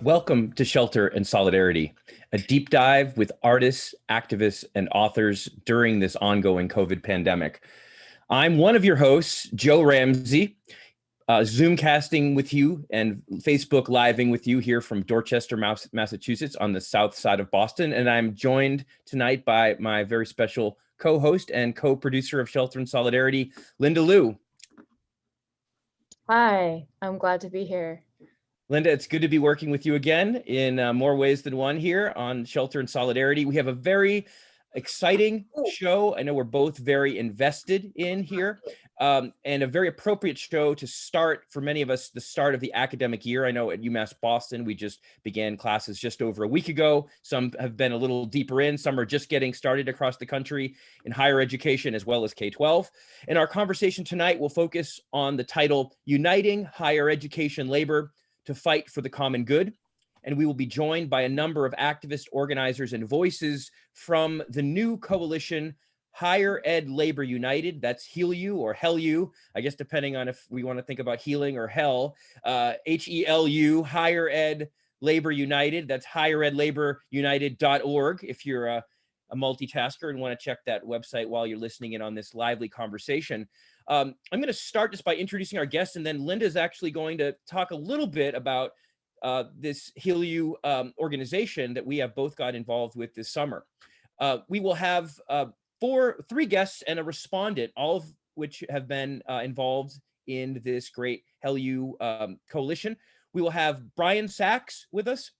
Welcome to Shelter and Solidarity, a deep dive with artists, activists, and authors during this ongoing COVID pandemic. I'm one of your hosts, Joe Ramsey, Zoom casting with you and Facebook living with you here from Dorchester, Massachusetts on the south side of Boston. And I'm joined tonight by my very special co-host and co-producer of Shelter and Solidarity, Linda Liu. Hi, I'm glad to be here. Linda, it's good to be working with you again in more ways than one here on Shelter and Solidarity. We have a very exciting show. I know we're both very invested in here, and a very appropriate show to start, for many of us, the start of the academic year. I know at UMass Boston, we just began classes just over a week ago. Some have been a little deeper in, some are just getting started across the country in higher education as well as K-12. And our conversation tonight will focus on the title, Uniting Higher Education Labor to Fight for the Common Good. And we will be joined by a number of activist organizers and voices from the new coalition, Higher Ed Labor United. That's HELU or HELU, I guess, depending on if we want to think about healing or hell. HELU, Higher Ed Labor United. That's higheredlaborunited.org if you're a multitasker and want to check that website while you're listening in on this lively conversation. I'm going to start just by introducing our guests, and then Linda's actually going to talk a little bit about this HELU organization that we have both got involved with this summer. We will have three guests and a respondent, all of which have been involved in this great HELU coalition. We will have Brian Sachs with us.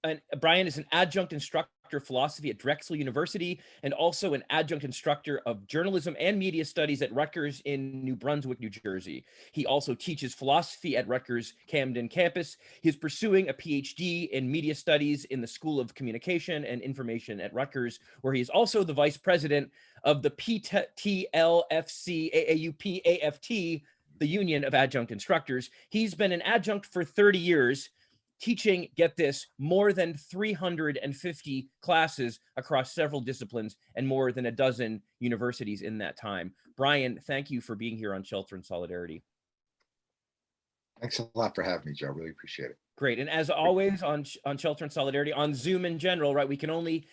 And Brian is an adjunct instructor of philosophy at Drexel University and also an adjunct instructor of journalism and media studies at Rutgers in New Brunswick, New Jersey. He also teaches philosophy at Rutgers Camden campus. He's pursuing a PhD in media studies in the School of Communication and Information at Rutgers, where he is also the vice president of the PTLFC AAUP AFT, the Union of Adjunct Instructors. He's been an adjunct for 30 years, teaching, get this, more than 350 classes across several disciplines and more than a dozen universities in that time. Brian, thank you for being here on Shelter and Solidarity. Thanks a lot for having me, Joe. Really appreciate it. Great. And as always on Shelter and Solidarity, on Zoom in general, right, we can only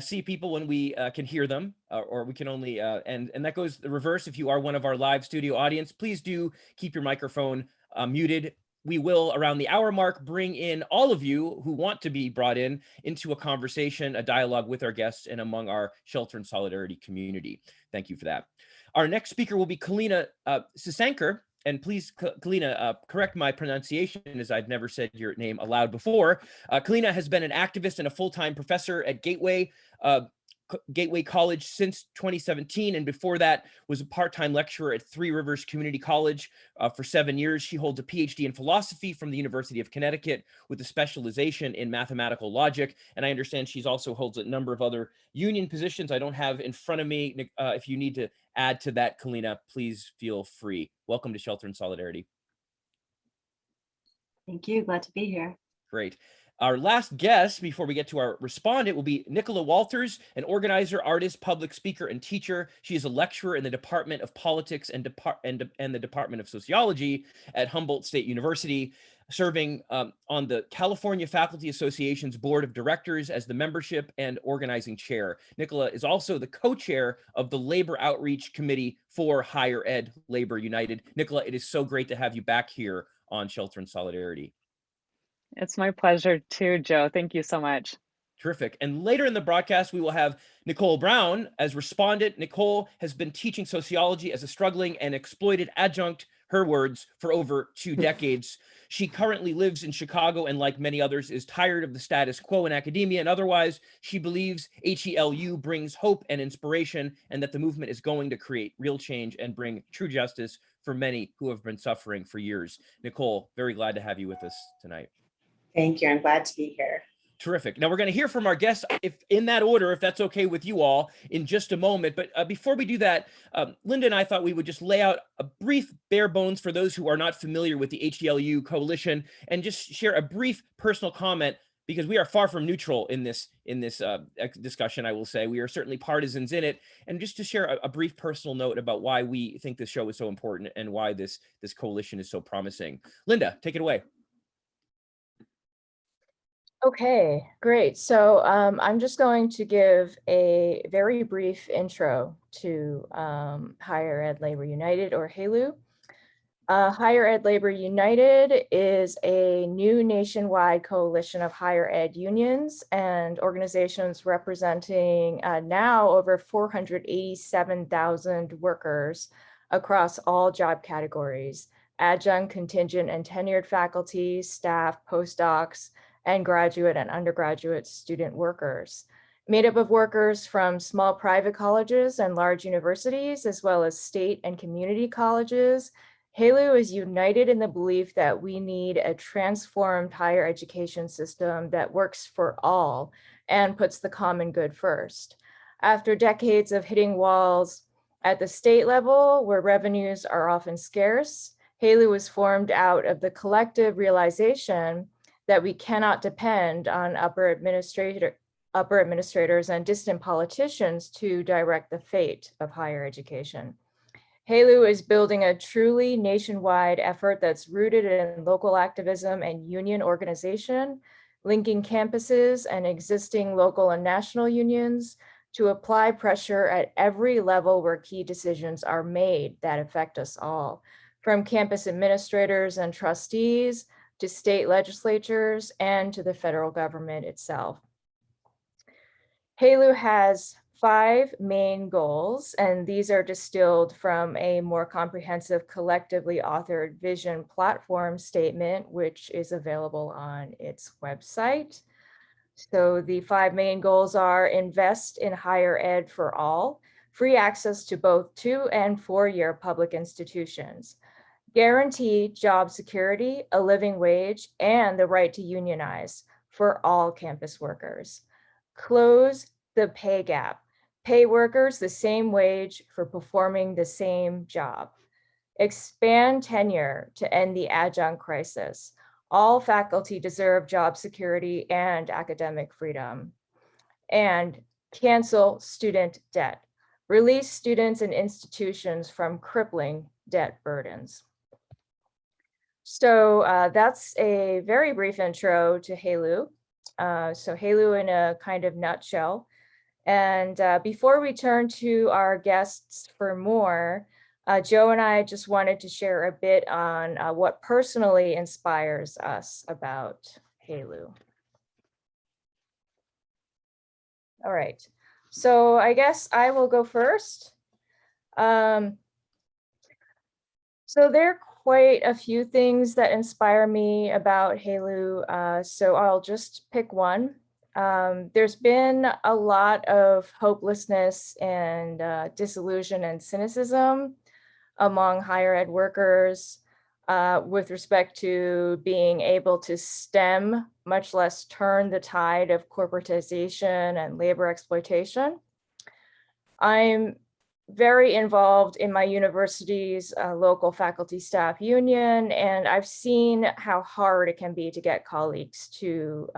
see people when we can hear them, or we can only, and that goes the reverse. If you are one of our live studio audience, please do keep your microphone muted. We will, around the hour mark, bring in all of you who want to be brought in into a conversation, a dialogue with our guests and among our Shelter and Solidarity community. Thank you for that. Our next speaker will be Kalina Sisankar. And please, Kalina, correct my pronunciation, as I've never said your name aloud before. Kalina has been an activist and a full-time professor at Gateway College since 2017, and before that was a part-time lecturer at Three Rivers Community College for 7 years. She holds a PhD in philosophy from the University of Connecticut with a specialization in mathematical logic, and I understand she's also holds a number of other union positions I don't have in front of me. If you need to add to that, Kalina, please feel free. Welcome to Shelter and Solidarity. Thank you. Glad to be here. Great. Our last guest, before we get to our respondent, will be Nicola Walters, an organizer, artist, public speaker, and teacher. She is a lecturer in the Department of Politics and the Department of Sociology at Humboldt State University, serving on the California Faculty Association's Board of Directors as the membership and organizing chair. Nicola is also the co-chair of the Labor Outreach Committee for Higher Ed Labor United. Nicola, it is so great to have you back here on Shelter and Solidarity. It's my pleasure too, Joe. Thank you so much. Terrific. And later in the broadcast, we will have Nicole Brown as respondent. Nicole has been teaching sociology as a struggling and exploited adjunct, her words, for over 2 decades. She currently lives in Chicago and, like many others, is tired of the status quo in academia and otherwise. She believes HELU brings hope and inspiration, and that the movement is going to create real change and bring true justice for many who have been suffering for years. Nicole, very glad to have you with us tonight. Thank you. I'm glad to be here. Terrific. Now we're going to hear from our guests, if in that order, if that's okay with you all, in just a moment. But before we do that, Linda and I thought we would just lay out a brief bare bones for those who are not familiar with the HELU coalition, and just share a brief personal comment, because we are far from neutral in this discussion. I will say we are certainly partisans in it, and just to share a brief personal note about why we think this show is so important and why this coalition is so promising. Linda, take it away. Okay, great. So I'm just going to give a very brief intro to Higher Ed Labor United, or HELU. Higher Ed Labor United is a new nationwide coalition of higher ed unions and organizations representing now over 487,000 workers across all job categories: adjunct, contingent, and tenured faculty, staff, postdocs, and graduate and undergraduate student workers. Made up of workers from small private colleges and large universities, as well as state and community colleges, HELU is united in the belief that we need a transformed higher education system that works for all and puts the common good first. After decades of hitting walls at the state level, where revenues are often scarce, HELU was formed out of the collective realization that we cannot depend on upper administrators and distant politicians to direct the fate of higher education. HELU is building a truly nationwide effort that's rooted in local activism and union organization, linking campuses and existing local and national unions to apply pressure at every level where key decisions are made that affect us all, from campus administrators and trustees to state legislatures and to the federal government itself. HELU has 5 main goals, and these are distilled from a more comprehensive, collectively authored vision platform statement, which is available on its website. So the 5 main goals are: invest in higher ed for all, free access to both 2- and 4-year public institutions, guarantee job security, a living wage, and the right to unionize for all campus workers, close the pay gap, pay workers the same wage for performing the same job, expand tenure to end the adjunct crisis. All faculty deserve job security and academic freedom, and cancel student debt, release students and institutions from crippling debt burdens. So that's a very brief intro to HELU. So HELU in a kind of nutshell. And before we turn to our guests for more, Joe and I just wanted to share a bit on what personally inspires us about HELU. All right, so I guess I will go first. So there are quite a few things that inspire me about HELU, so I'll just pick one. There's been a lot of hopelessness and disillusion and cynicism among higher ed workers with respect to being able to stem, much less turn, the tide of corporatization and labor exploitation. I'm very involved in my university's local faculty staff union, and I've seen how hard it can be to get colleagues to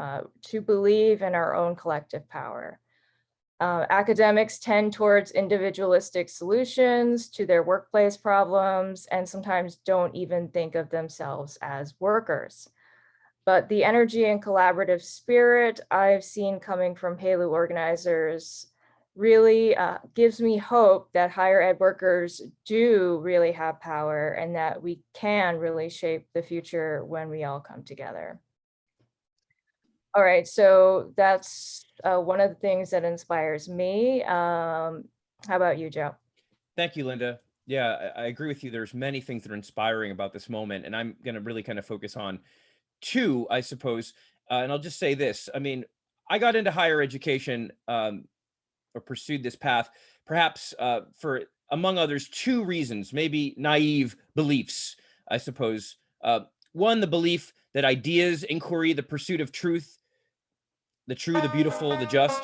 believe in our own collective power. Academics tend towards individualistic solutions to their workplace problems and sometimes don't even think of themselves as workers. But the energy and collaborative spirit I've seen coming from HELU organizers really gives me hope that higher ed workers do really have power and that we can really shape the future when we all come together. All right, so that's one of the things that inspires me. How about you, Joe? Thank you, Linda. Yeah, I agree with you. There's many things that are inspiring about this moment, and I'm going to really kind of focus on two, I suppose. And I'll just say this. I mean, I got into higher education or pursued this path, perhaps for, among others, two reasons, maybe naive beliefs, I suppose. One, the belief that ideas, inquiry, the pursuit of truth, the true, the beautiful, the just,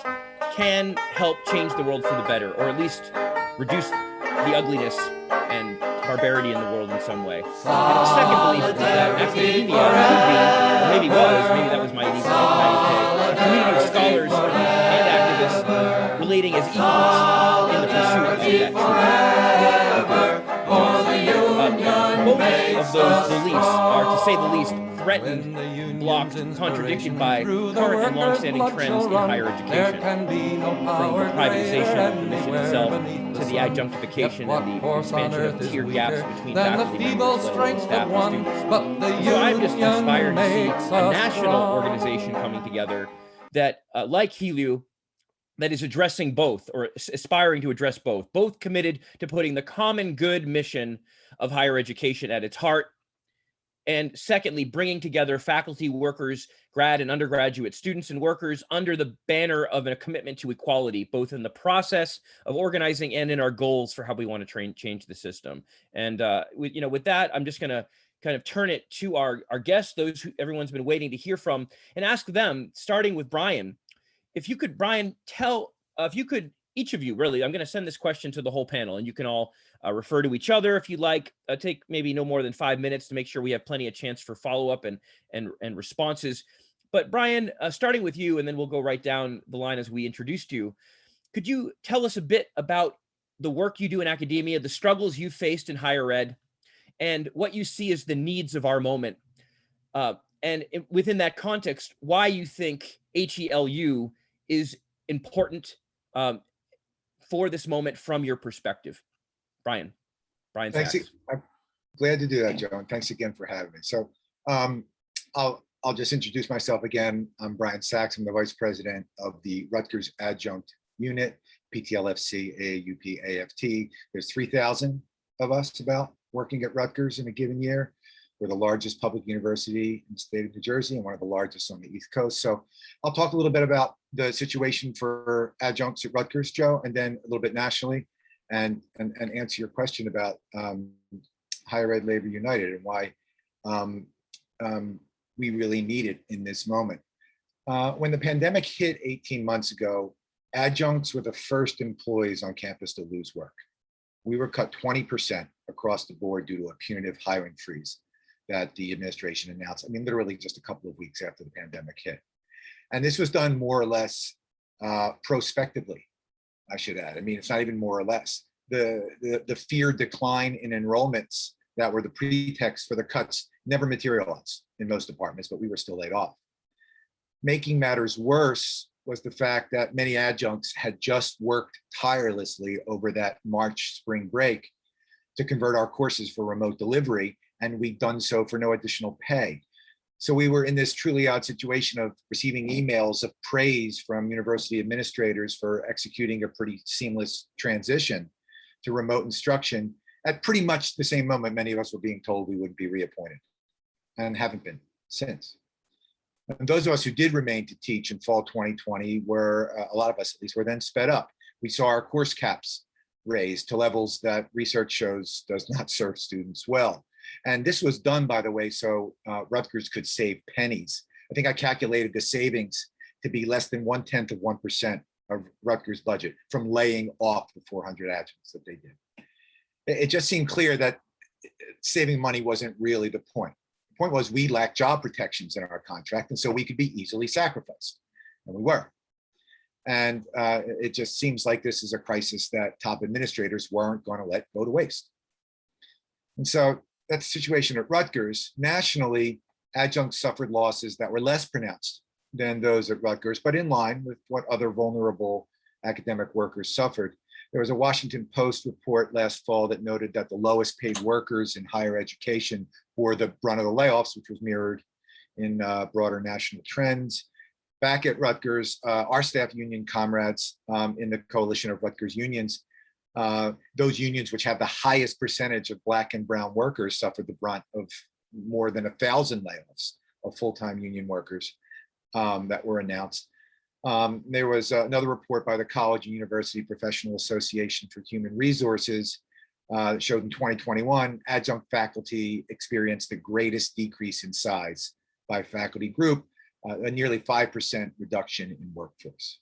can help change the world for the better, or at least reduce the ugliness and barbarity in the world in some way. And the second belief is that academia could be, or maybe was, maybe that was my naive take, a community of scholars and activists relating as equals in the pursuit of that truth. Both of those beliefs are, to say the least, threatened, blocked, contradicted by current and long-standing trends in higher education, from the privatization of the mission itself to the adjunctification and the expansion of tiered gaps between faculty members, let alone staff and students. So I'm just inspired to see a national organization coming together that, like HELU, that is addressing both, or aspiring to address both committed to putting the common good mission of higher education at its heart, and secondly, bringing together faculty, workers, grad and undergraduate students and workers under the banner of a commitment to equality, both in the process of organizing and in our goals for how we want to change the system. And with that, I'm just going to kind of turn it to our guests, those who everyone's been waiting to hear from, and ask them, starting with Brian. If you could, Brian, if you could, each of you, really, I'm going to send this question to the whole panel, and you can all refer to each other if you'd like. Take maybe no more than 5 minutes to make sure we have plenty of chance for follow-up and responses. But Brian, starting with you, and then we'll go right down the line as we introduced you. Could you tell us a bit about the work you do in academia, the struggles you faced in higher ed, and what you see as the needs of our moment? And within that context, why you think HELU is important for this moment from your perspective. Brian Thanks. Sachs. I'm glad to do that, Joe, and thanks again for having me. So I'll just introduce myself again. I'm Brian Sachs. I'm the Vice President of the Rutgers Adjunct Unit, PTLFC, AAUP, AFT. There's 3,000 of us about working at Rutgers in a given year. We're the largest public university in the state of New Jersey and one of the largest on the East Coast. So I'll talk a little bit about the situation for adjuncts at Rutgers, Joe, and then a little bit nationally, and answer your question about Higher Ed Labor United and why we really need it in this moment. When the pandemic hit 18 months ago, adjuncts were the first employees on campus to lose work. We were cut 20% across the board due to a punitive hiring freeze that the administration announced. I mean, literally just a couple of weeks after the pandemic hit. And this was done more or less prospectively, I should add. I mean, it's not even more or less. The feared decline in enrollments that were the pretext for the cuts never materialized in most departments, but we were still laid off. Making matters worse was the fact that many adjuncts had just worked tirelessly over that March spring break to convert our courses for remote delivery, and we'd done so for no additional pay. So we were in this truly odd situation of receiving emails of praise from university administrators for executing a pretty seamless transition to remote instruction at pretty much the same moment many of us were being told we would be reappointed, and haven't been since. And those of us who did remain to teach in fall 2020 were, a lot of us at least, were then sped up. We saw our course caps raised to levels that research shows does not serve students well. And this was done, by the way, so Rutgers could save pennies. I think I calculated the savings to be less than 0.1% of Rutgers' budget from laying off the 400 adjuncts that they did. It just seemed clear that saving money wasn't really the point. The point was we lacked job protections in our contract, and so we could be easily sacrificed, and we were. And it just seems like this is a crisis that top administrators weren't going to let go to waste. And so that's the situation at Rutgers. Nationally, adjuncts suffered losses that were less pronounced than those at Rutgers, but in line with what other vulnerable academic workers suffered. There was a Washington Post report last fall that noted that the lowest paid workers in higher education bore the brunt of the layoffs, which was mirrored in broader national trends. back at Rutgers, our staff union comrades in the coalition of Rutgers unions, those unions which have the highest percentage of Black and brown workers, suffered the brunt of more than 1,000 layoffs of full-time union workers that were announced. There was another report by the College and University Professional Association for Human Resources that showed in 2021, adjunct faculty experienced the greatest decrease in size by faculty group, a nearly 5% reduction in workforce.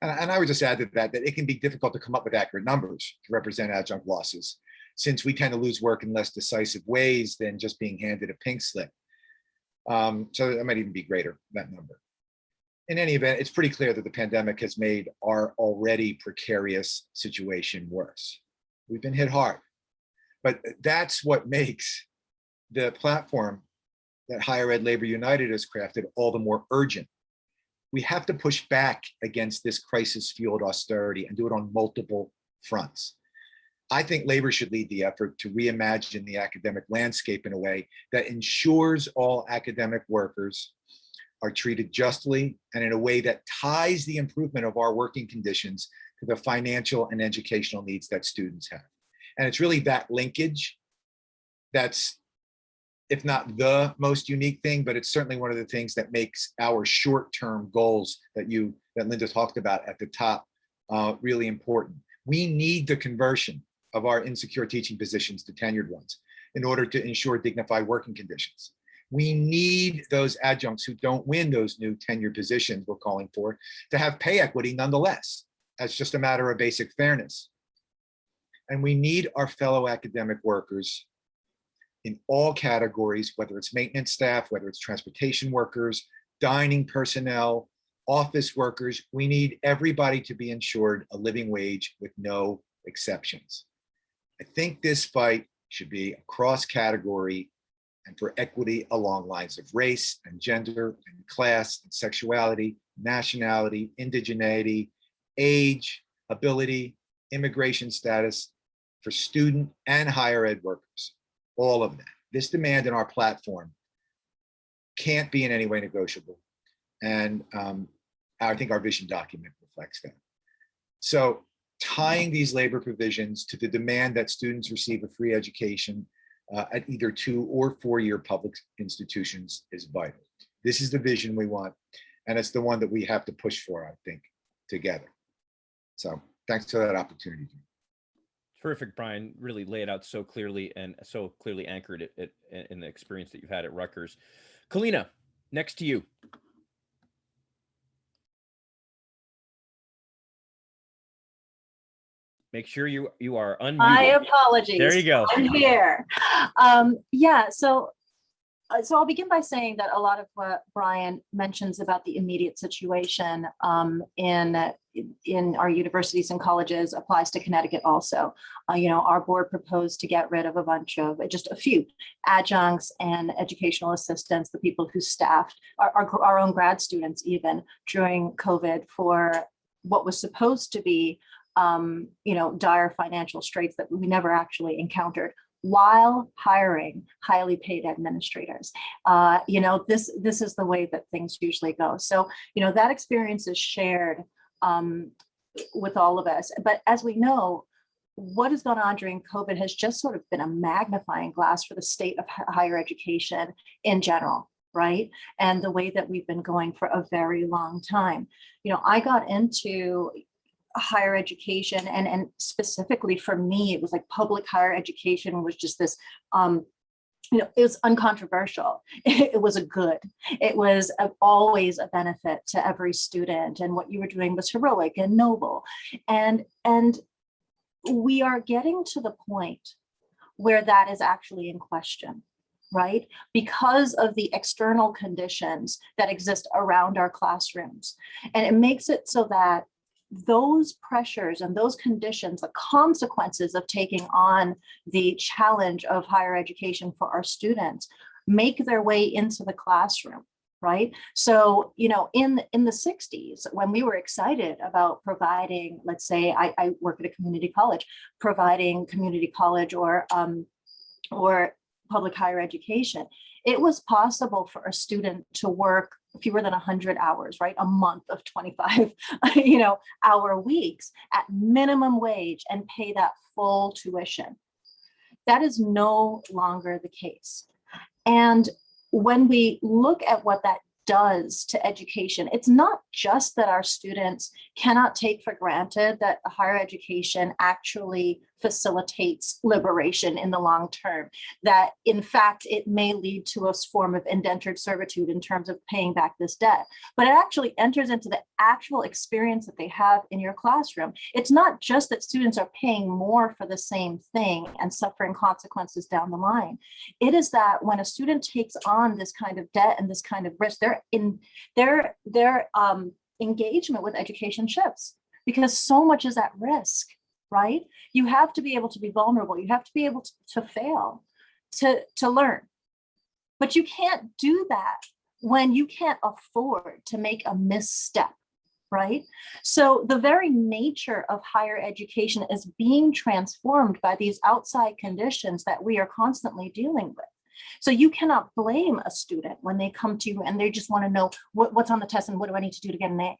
And I would just add to that it can be difficult to come up with accurate numbers to represent adjunct losses, since we tend to lose work in less decisive ways than just being handed a pink slip. So that might even be greater, that number. In any event, it's pretty clear that the pandemic has made our already precarious situation worse. We've been hit hard, but that's what makes the platform that Higher Ed Labor United has crafted all the more urgent. We have to push back against this crisis-fueled austerity and do it on multiple fronts. I think labor should lead the effort to reimagine the academic landscape in a way that ensures all academic workers are treated justly and in a way that ties the improvement of our working conditions to the financial and educational needs that students have. And it's really that linkage that's, if not the most unique thing, but it's certainly one of the things that makes our short-term goals that Linda talked about at the top really important. We need the conversion of our insecure teaching positions to tenured ones in order to ensure dignified working conditions. We need those adjuncts who don't win those new tenure positions we're calling for to have pay equity nonetheless. That's just a matter of basic fairness. And we need our fellow academic workers in all categories, whether it's maintenance staff, whether it's transportation workers, dining personnel, office workers. We need everybody to be insured a living wage with no exceptions. I think this fight should be across category and for equity along lines of race and gender and class and sexuality, nationality, indigeneity, age, ability, immigration status, for student and higher ed workers, all of that. This demand in our platform can't be in any way negotiable. And I think our vision document reflects that. So tying these labor provisions to the demand that students receive a free education at either 2- or 4-year public institutions is vital. This is the vision we want, and it's the one that we have to push for, I think, together. So thanks for that opportunity. Terrific, Brian. Really lay it out so clearly and so clearly anchored it in the experience that you've had at Rutgers. Kalina, next to you. Make sure you are unmuted. My apologies. There you go. I'm here. Yeah, so I'll begin by saying that a lot of what Brian mentions about the immediate situation in our universities and colleges applies to Connecticut also. Our board proposed to get rid of a bunch of, just a few adjuncts and educational assistants, the people who staffed our own grad students even during COVID for what was supposed to be dire financial straits that we never actually encountered, while hiring highly paid administrators. This is the way that things usually go. So, that experience is shared with all of us. But as we know, what has gone on during COVID has just sort of been a magnifying glass for the state of higher education in general, right? And the way that we've been going for a very long time. I got into higher education and specifically for me, it was like public higher education was just this, it was uncontroversial. It was a good, it was always a benefit to every student, and what you were doing was heroic and noble. And we are getting to the point where that is actually in question, right? Because of the external conditions that exist around our classrooms. And it makes it so that those pressures and those conditions, the consequences of taking on the challenge of higher education for our students, make their way into the classroom, right? So, in the 60s, when we were excited about providing, let's say I work at a community college, providing community college or public higher education, it was possible for a student to work fewer than 100 hours, right? A month of 25, hour weeks at minimum wage and pay that full tuition. That is no longer the case. And when we look at what that does to education, it's not just that our students cannot take for granted that higher education actually facilitates liberation in the long term, that in fact it may lead to a form of indentured servitude in terms of paying back this debt, but it actually enters into the actual experience that they have in your classroom. It's not just that students are paying more for the same thing and suffering consequences down the line. It is that when a student takes on this kind of debt and this kind of risk, their engagement with education shifts, because so much is at risk, right? You have to be able to be vulnerable. You have to be able to fail, to learn. But you can't do that when you can't afford to make a misstep, right? So the very nature of higher education is being transformed by these outside conditions that we are constantly dealing with. So you cannot blame a student when they come to you and they just want to know what's on the test and what do I need to do to get an A,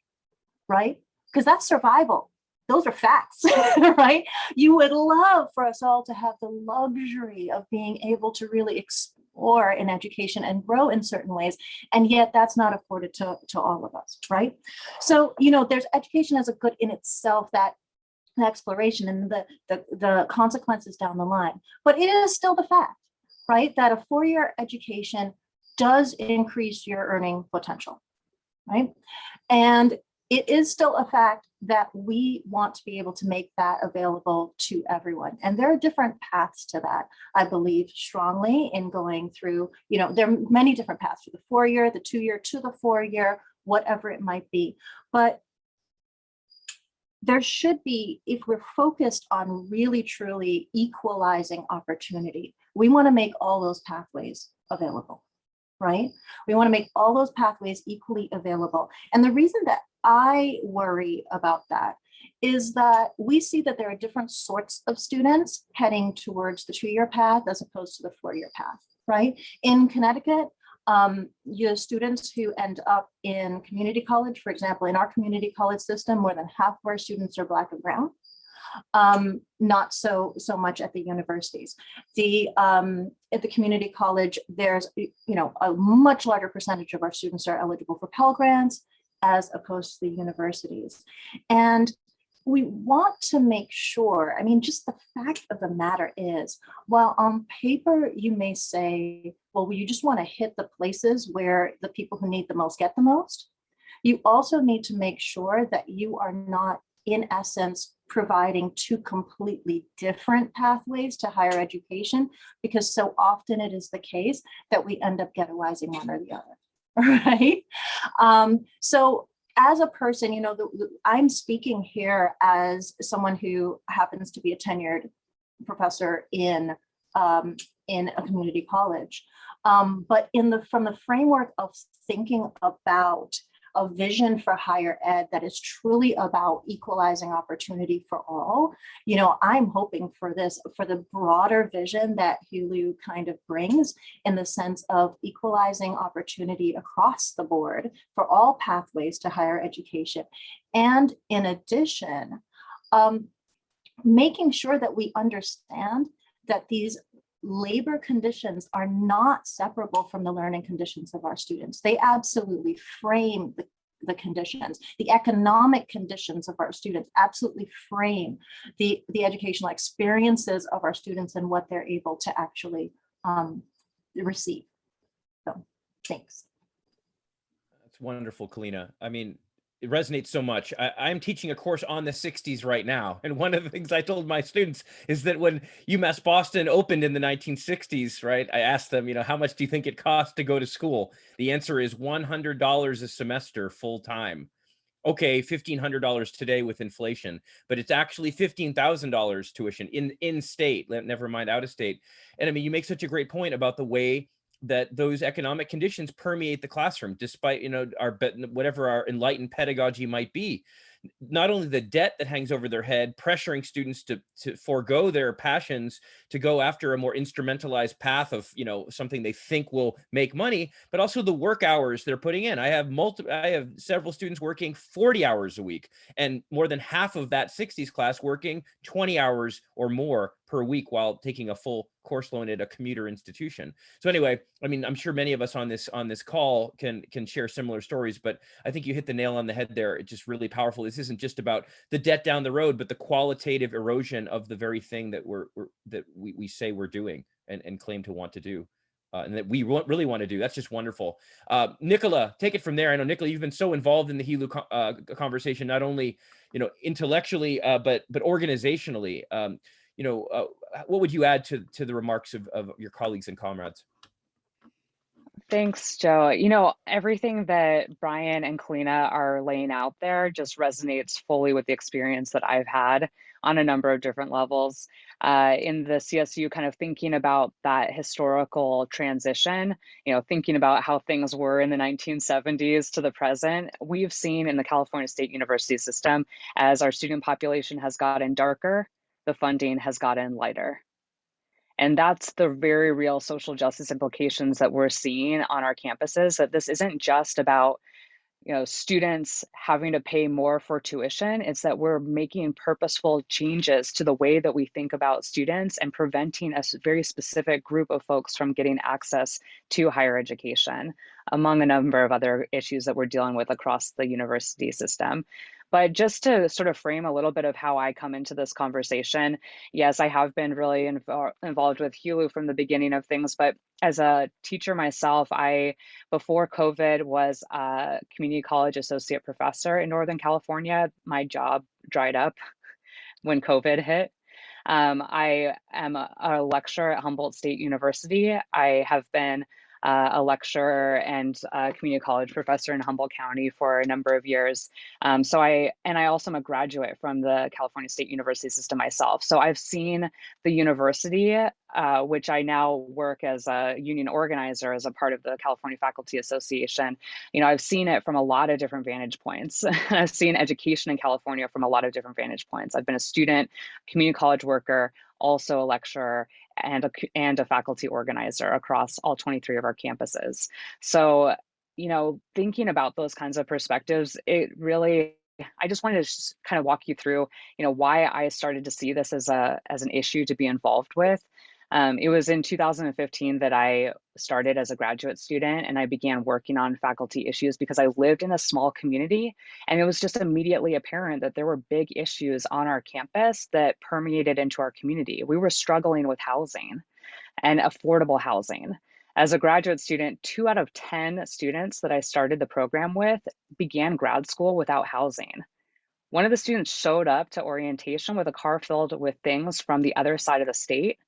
right? Because that's survival. Those are facts, right? You would love for us all to have the luxury of being able to really explore in education and grow in certain ways. And yet that's not afforded to all of us, right? So, there's education as a good in itself, that exploration and the consequences down the line. But it is still the fact, right, that a 4-year education does increase your earning potential, right? And it is still a fact that we want to be able to make that available to everyone. And there are different paths to that. I believe strongly in going through, there are many different paths for the 4-year, the 2-year, to the 4-year, whatever it might be. But there should be, if we're focused on really truly equalizing opportunity, we want to make all those pathways available, right? We want to make all those pathways equally available. And the reason that I worry about that is that we see that there are different sorts of students heading towards the 2-year path as opposed to the 4-year path, right? In Connecticut, you have students who end up in community college. For example, in our community college system, more than half of our students are Black and brown. Not so much at the universities. At the community college, there's a much larger percentage of our students are eligible for Pell Grants as opposed to the universities. And we want to make sure, just the fact of the matter is, while on paper you may say, well, you just want to hit the places where the people who need the most get the most, you also need to make sure that you are not, in essence, providing two completely different pathways to higher education, because so often it is the case that we end up ghettoizing one or the other, right? So as a person, I'm speaking here as someone who happens to be a tenured professor in a community college. But from the framework of thinking about a vision for higher ed that is truly about equalizing opportunity for all, I'm hoping for the broader vision that HELU kind of brings, in the sense of equalizing opportunity across the board for all pathways to higher education. And in addition, making sure that we understand that these labor conditions are not separable from the learning conditions of our students. They absolutely frame the conditions. The economic conditions of our students absolutely frame the educational experiences of our students and what they're able to actually receive. So, thanks. That's wonderful, Kalina. It resonates so much. I'm teaching a course on the 60s right now. And one of the things I told my students is that when UMass Boston opened in the 1960s, right, I asked them, how much do you think it costs to go to school? The answer is $100 a semester full time. Okay, $1,500 today with inflation, but it's actually $15,000 tuition in state, never mind out of state. And you make such a great point about the way that those economic conditions permeate the classroom, despite, whatever our enlightened pedagogy might be. not only the debt that hangs over their head, pressuring students to forego their passions to go after a more instrumentalized path of, you know, something they think will make money, but also the work hours they're putting in. I have several students working 40 hours a week, and more than half of that 60s class working 20 hours or more per week while taking a full course loan at a commuter institution. So anyway, I mean, I'm sure many of us on this call can share similar stories, but I think you hit the nail on the head there. It's just really powerful. This isn't just about the debt down the road, but the qualitative erosion of the very thing that we say we're doing and claim to want to do. And that we really want to do. That's just wonderful. Nicola, take it from there. I know, Nicola, you've been so involved in the HELU conversation, not only, you know, intellectually, but organizationally. You know, what would you add to the remarks of your colleagues and comrades? Thanks, Joe. You know, everything that Brian and Kalina are laying out there just resonates fully with the experience that I've had on a number of different levels. In the CSU, kind of thinking about that historical transition, you know, thinking about how things were in the 1970s to the present, we've seen in the California State University system, as our student population has gotten darker, the funding has gotten lighter. And that's the very real social justice implications that we're seeing on our campuses, that this isn't just about, you know, students having to pay more for tuition. It's that we're making purposeful changes to the way that we think about students and preventing a very specific group of folks from getting access to higher education, among a number of other issues that we're dealing with across the university system. But just to sort of frame a little bit of how I come into this conversation, yes, I have been really involved with HELU from the beginning of things, but as a teacher myself, I, before COVID, was a community college associate professor in Northern California. My job dried up when COVID hit. I am a lecturer at Humboldt State University. I have been a lecturer and a community college professor in Humboldt County for a number of years. I also am a graduate from the California State University system myself. So I've seen the university, which I now work as a union organizer as a part of the California Faculty Association. You know, I've seen it from a lot of different vantage points. I've seen education in California from a lot of different vantage points. I've been a student, community college worker, also a lecturer, and a faculty organizer across all 23 of our campuses. So, you know, thinking about those kinds of perspectives, it really, I just wanted to just kind of walk you through, you know, why I started to see this as an issue to be involved with. It was in 2015 that I started as a graduate student, and I began working on faculty issues because I lived in a small community, and it was just immediately apparent that there were big issues on our campus that permeated into our community. We were struggling with housing and affordable housing. As a graduate student, 2 out of 10 students that I started the program with began grad school without housing. One of the students showed up to orientation with a car filled with things from the other side of the state.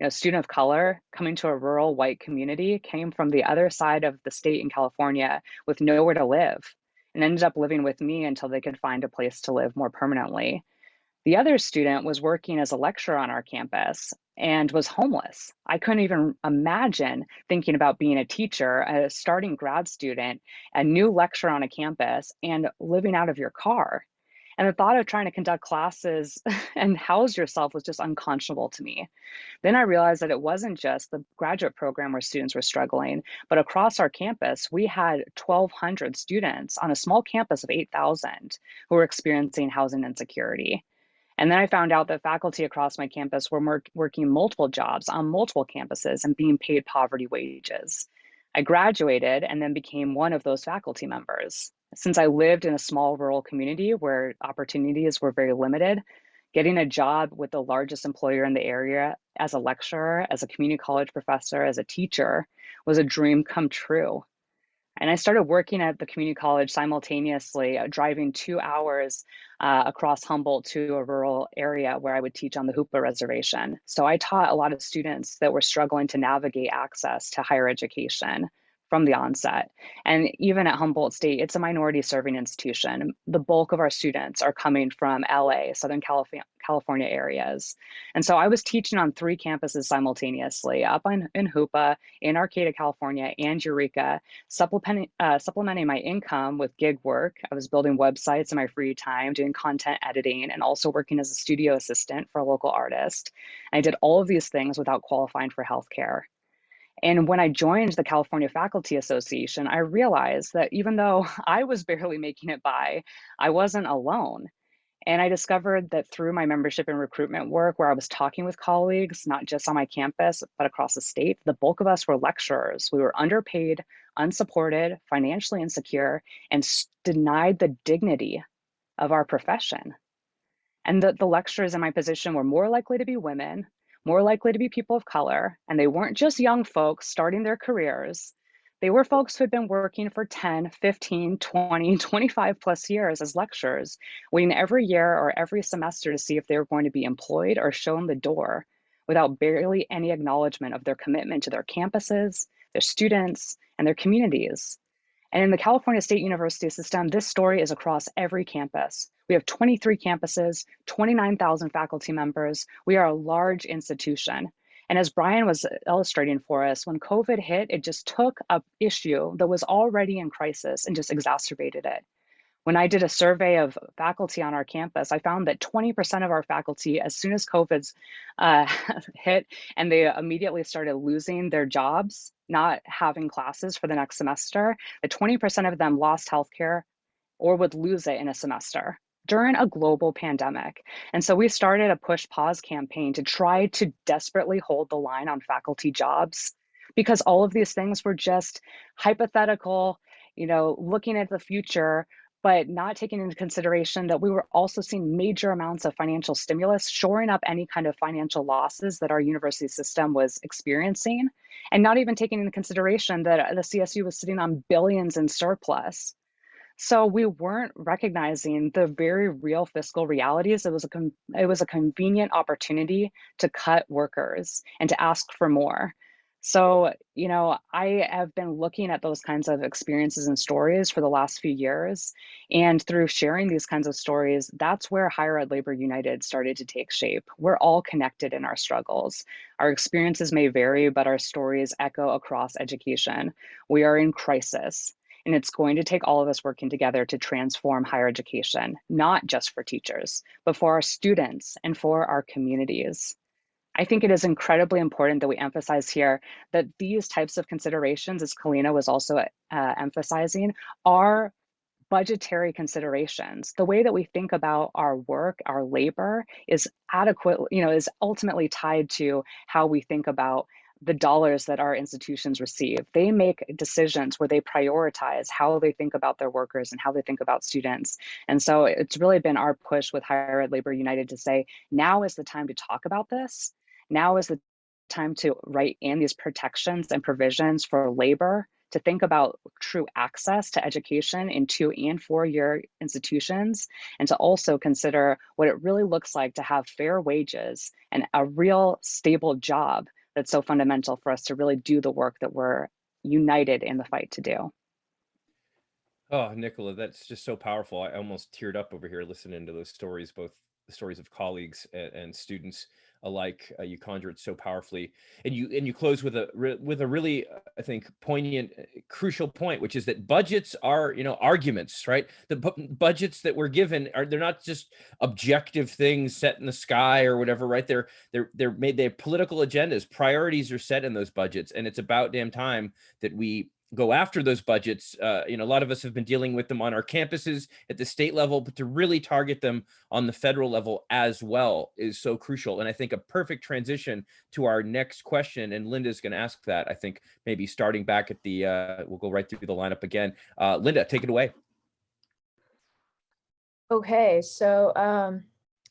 You know, student of color coming to a rural white community, came from the other side of the state in California with nowhere to live, and ended up living with me until they could find a place to live more permanently. The other student was working as a lecturer on our campus and was homeless. I couldn't even imagine thinking about being a teacher, a starting grad student, a new lecturer on a campus, and living out of your car. And the thought of trying to conduct classes and house yourself was just unconscionable to me. Then I realized that it wasn't just the graduate program where students were struggling, but across our campus, we had 1,200 students on a small campus of 8,000 who were experiencing housing insecurity. And then I found out that faculty across my campus were working multiple jobs on multiple campuses and being paid poverty wages. I graduated and then became one of those faculty members. Since I lived in a small rural community where opportunities were very limited, getting a job with the largest employer in the area as a lecturer, as a community college professor, as a teacher was a dream come true. And I started working at the community college simultaneously, driving 2 hours across Humboldt to a rural area where I would teach on the Hoopa Reservation. So I taught a lot of students that were struggling to navigate access to higher education, from the onset. And even at Humboldt State, it's a minority serving institution. The bulk of our students are coming from LA, Southern California areas. And so I was teaching on 3 campuses simultaneously, up in Hoopa, in Arcata, California, and Eureka, supplementing my income with gig work. I was building websites in my free time, doing content editing, and also working as a studio assistant for a local artist. I did all of these things without qualifying for healthcare. And when I joined the California Faculty Association, I realized that even though I was barely making it by, I wasn't alone. And I discovered that through my membership and recruitment work, where I was talking with colleagues, not just on my campus, but across the state, the bulk of us were lecturers. We were underpaid, unsupported, financially insecure, and denied the dignity of our profession. And the lecturers in my position were more likely to be women, more likely to be people of color, and they weren't just young folks starting their careers. They were folks who had been working for 10, 15, 20, 25 plus years as lecturers, waiting every year or every semester to see if they were going to be employed or shown the door, without barely any acknowledgement of their commitment to their campuses, their students, and their communities. And in the California State University system, this story is across every campus. We have 23 campuses, 29,000 faculty members. We are a large institution. And as Brian was illustrating for us, when COVID hit, it just took an issue that was already in crisis and just exacerbated it. When I did a survey of faculty on our campus, I found that 20% of our faculty, as soon as COVID's hit and they immediately started losing their jobs, not having classes for the next semester, that 20% of them lost healthcare or would lose it in a semester during a global pandemic. And so we started a push pause campaign to try to desperately hold the line on faculty jobs, because all of these things were just hypothetical, looking at the future, but not taking into consideration that we were also seeing major amounts of financial stimulus, shoring up any kind of financial losses that our university system was experiencing, and not even taking into consideration that the CSU was sitting on billions in surplus. So we weren't recognizing the very real fiscal realities. It was a convenient opportunity to cut workers and to ask for more. So, I have been looking at those kinds of experiences and stories for the last few years. And through sharing these kinds of stories, that's where Higher Ed Labor United started to take shape. We're all connected in our struggles. Our experiences may vary, but our stories echo across education. We are in crisis. And it's going to take all of us working together to transform higher education, not just for teachers, but for our students and for our communities. I think it is incredibly important that we emphasize here that these types of considerations, as Kalina was also emphasizing, are budgetary considerations. The way that we think about our work, our labor is adequate, is ultimately tied to how we think about the dollars that our institutions receive. They make decisions where they prioritize how they think about their workers and how they think about students. And so it's really been our push with Higher Ed Labor United to say, now is the time to talk about this. Now is the time to write in these protections and provisions for labor, to think about true access to education in 2- and 4-year institutions, and to also consider what it really looks like to have fair wages and a real stable job that's so fundamental for us to really do the work that we're united in the fight to do. Oh, Nicola, that's just so powerful. I almost teared up over here listening to those stories, both the stories of colleagues and students alike. You conjure it so powerfully, and you close with a really, I think, poignant, crucial point, which is that budgets are, arguments, right? The budgets that we're given they're not just objective things set in the sky or whatever, right? They're made. They have political agendas. Priorities are set in those budgets, and it's about damn time that we go after those budgets. A lot of us have been dealing with them on our campuses at the state level, but to really target them on the federal level as well is so crucial. And I think a perfect transition to our next question, and Linda's going to ask that, I think maybe starting back at the, we'll go right through the lineup again. Linda, take it away. Okay, so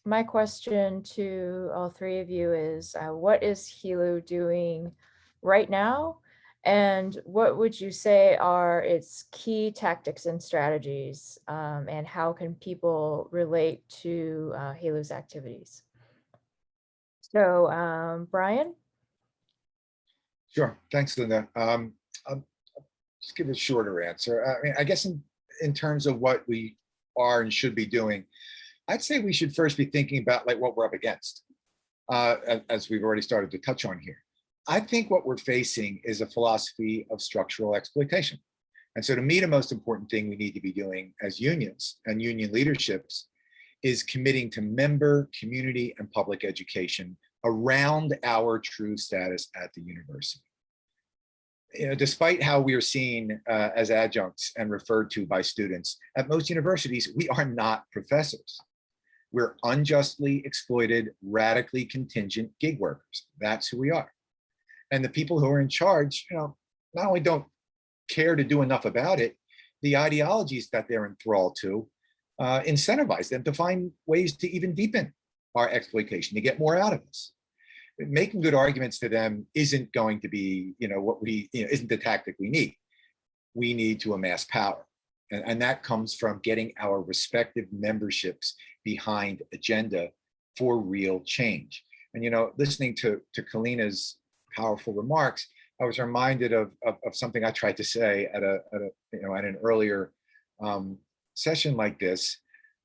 my question to all 3 of you is, what is HELU doing right now? And what would you say are its key tactics and strategies? And how can people relate to HELU's activities? So, Brian? Sure. Thanks, Linda. just give a shorter answer. I mean, I guess in terms of what we are and should be doing, I'd say we should first be thinking about like what we're up against, as we've already started to touch on here. I think what we're facing is a philosophy of structural exploitation. And so to me, the most important thing we need to be doing as unions and union leaderships is committing to member, community, and public education around our true status at the university. You know, despite how we are seen as adjuncts and referred to by students, at most universities, we are not professors. We're unjustly exploited, radically contingent gig workers. That's who we are. And the people who are in charge, you know, not only don't care to do enough about it, the ideologies that they're enthralled to incentivize them to find ways to even deepen our exploitation, to get more out of us. Making good arguments to them isn't going to be, you know, what we, you know, isn't the tactic we need. We need to amass power. And that comes from getting our respective memberships behind agenda for real change. And, you know, listening to Kalina's powerful remarks, I was reminded of something I tried to say at an earlier session like this,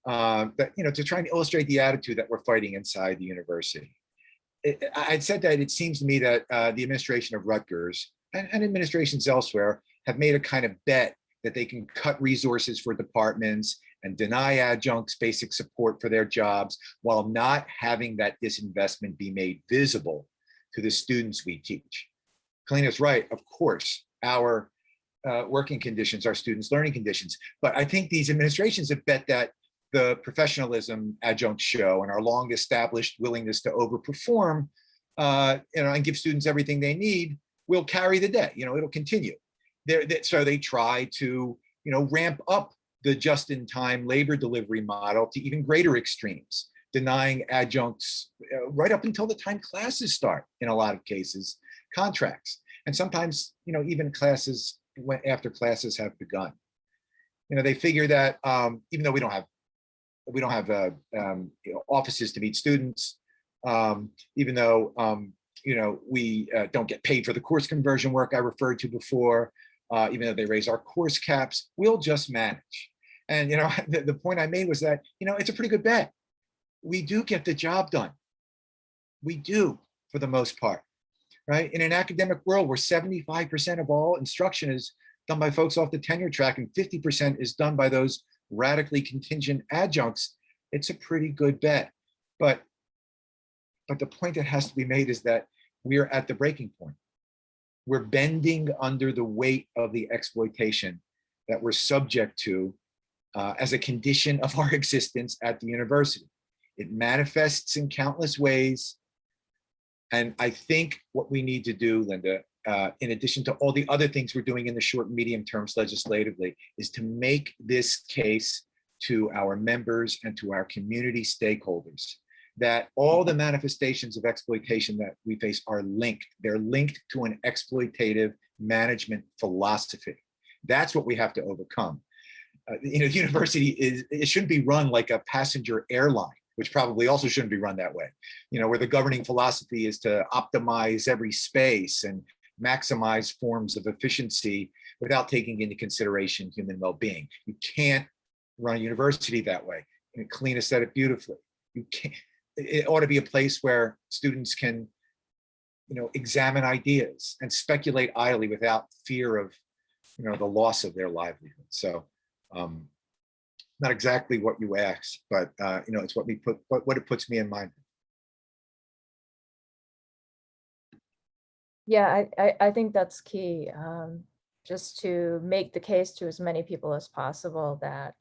that, you know, to try and illustrate the attitude that we're fighting inside the university. I'd said that it seems to me that the administration of Rutgers and administrations elsewhere have made a kind of bet that they can cut resources for departments and deny adjuncts basic support for their jobs while not having that disinvestment be made visible to the students we teach. Kalina's right, of course, our working conditions, our students' learning conditions, but I think these administrations have bet that the professionalism adjuncts show and our long established willingness to overperform, you know, and give students everything they need will carry the day. You know, it'll continue. So they try to, you know, ramp up the just-in-time labor delivery model to even greater extremes, denying adjuncts right up until the time classes start, in a lot of cases, contracts, and sometimes, you know, even classes after classes have begun. You know, they figure that even though we don't have you know, offices to meet students, even though you know, we don't get paid for the course conversion work I referred to before, even though they raise our course caps, we'll just manage. And, you know, the point I made was that, you know, it's a pretty good bet. We do get the job done. We do, for the most part, right? In an academic world where 75% of all instruction is done by folks off the tenure track and 50% is done by those radically contingent adjuncts, it's a pretty good bet. But the point that has to be made is that we're at the breaking point. We're bending under the weight of the exploitation that we're subject to as a condition of our existence at the university. It manifests in countless ways. And I think what we need to do, Linda, in addition to all the other things we're doing in the short and medium terms legislatively, is to make this case to our members and to our community stakeholders that all the manifestations of exploitation that we face are linked. They're linked to an exploitative management philosophy. That's what we have to overcome. You know, the university it shouldn't be run like a passenger airline, which probably also shouldn't be run that way. You know, where the governing philosophy is to optimize every space and maximize forms of efficiency without taking into consideration human well-being. You can't run a university that way. And Kalina said it beautifully. You can't. It ought to be a place where students can, you know, examine ideas and speculate idly without fear of, you know, the loss of their livelihood. So, not exactly what you asked, but you know, it's what it puts me in mind. Yeah, I think that's key. Just to make the case to as many people as possible that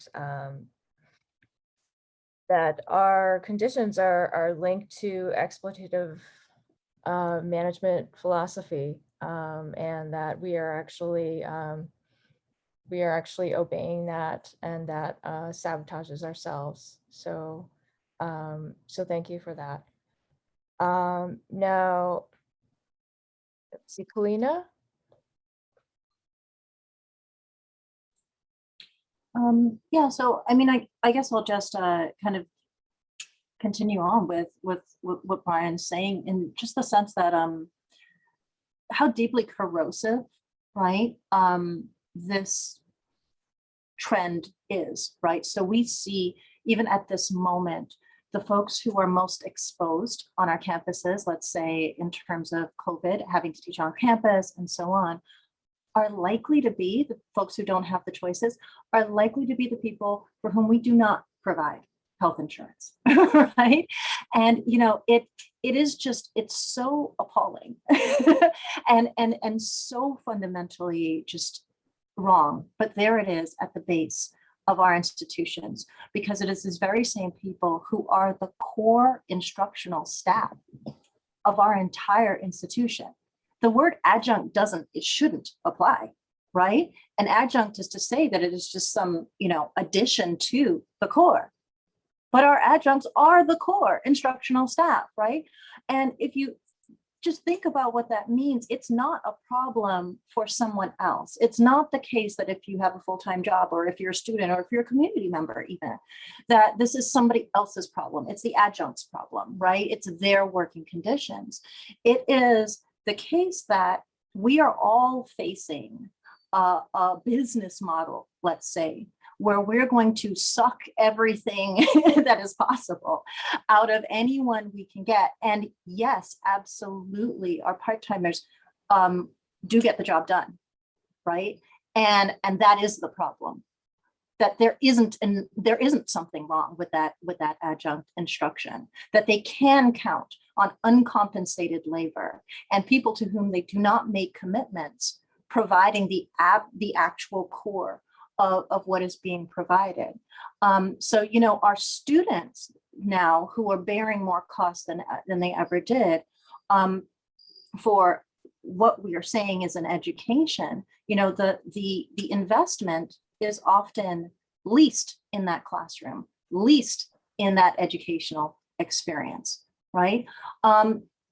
that our conditions are linked to exploitative management philosophy, and that we are actually obeying that, and that sabotages ourselves. So so thank you for that. Now, let's see, Kalina. Yeah, so I mean, I guess I'll just kind of continue on with what Brian's saying, in just the sense that how deeply corrosive, right, this trend is, right? So we see, even at this moment, the folks who are most exposed on our campuses, let's say in terms of COVID, having to teach on campus and so on, are likely to be the folks who don't have the choices, are likely to be the people for whom we do not provide health insurance, right? And it is just, it's so appalling and so fundamentally just wrong. But there it is at the base of our institutions, because it is these very same people who are the core instructional staff of our entire institution. The word adjunct it shouldn't apply, right? An adjunct is to say that it is just some, addition to the core. But our adjuncts are the core instructional staff, right? And if you just think about what that means, it's not a problem for someone else. It's not the case that if you have a full-time job, or if you're a student, or if you're a community member even, that this is somebody else's problem. It's the adjunct's problem, right? It's their working conditions. It is the case that we are all facing a business model, let's say, where we're going to suck everything that is possible out of anyone we can get. And yes, absolutely, our part-timers do get the job done, right? And that is the problem. That there isn't something wrong with that adjunct instruction, that they can count on uncompensated labor and people to whom they do not make commitments, providing the actual core of what is being provided. So, our students now, who are bearing more costs than they ever did, for what we are saying is an education, the investment is often least in that classroom, least in that educational experience, right?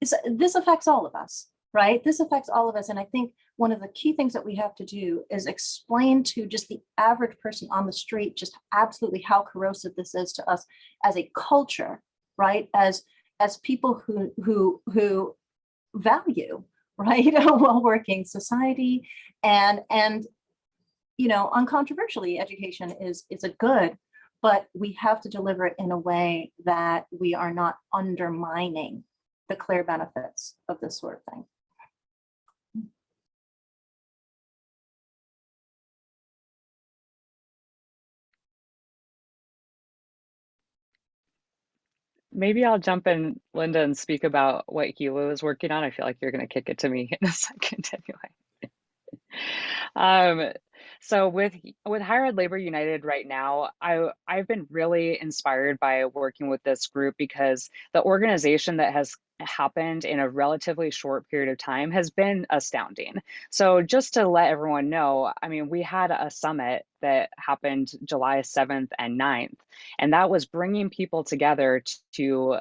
This affects all of us, right? This affects all of us. And I think one of the key things that we have to do is explain to just the average person on the street just absolutely how corrosive this is to us as a culture, right? As people who value, right, a well-working society, and uncontroversially, education is a good, but we have to deliver it in a way that we are not undermining the clear benefits of this sort of thing. Maybe I'll jump in, Linda, and speak about what HELU is working on. I feel like you're going to kick it to me in a second anyway. So with Higher Ed Labor United right now, I've been really inspired by working with this group, because the organization that has happened in a relatively short period of time has been astounding. So just to let everyone know, I mean, we had a summit that happened July 7th and 9th, and that was bringing people together to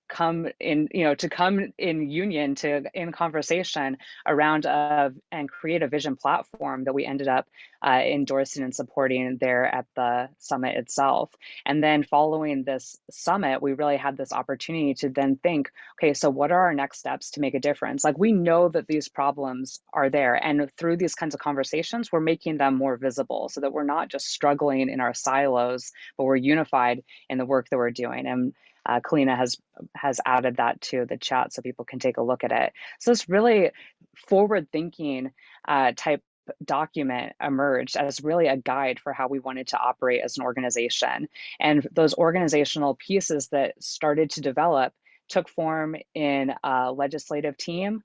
come in, to come in union, in conversation around and create a vision platform that we ended up endorsing and supporting there at the summit itself. And then following this summit, we really had this opportunity to then think, okay, so what are our next steps to make a difference? Like, we know that these problems are there, and through these kinds of conversations, we're making them more visible, so that we're not just struggling in our silos, but we're unified in the work that we're doing. And Kalina has added that to the chat so people can take a look at it. So this really forward-thinking type document emerged as really a guide for how we wanted to operate as an organization. And those organizational pieces that started to develop took form in a legislative team,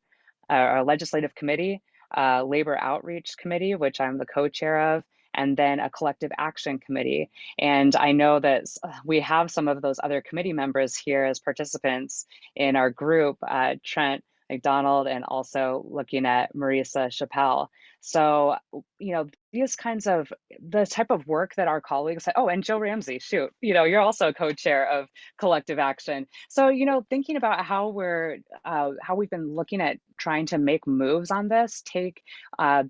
a legislative committee, labor outreach committee, which I'm the co-chair of, and then a collective action committee. And I know that we have some of those other committee members here as participants in our group, Trent McDonald, and also looking at Marisa Chappelle. So, these kinds of, the type of work that our colleagues, and Joe Ramsey, shoot, you're also a co-chair of collective action. So, thinking about how we've been looking at trying to make moves on this, take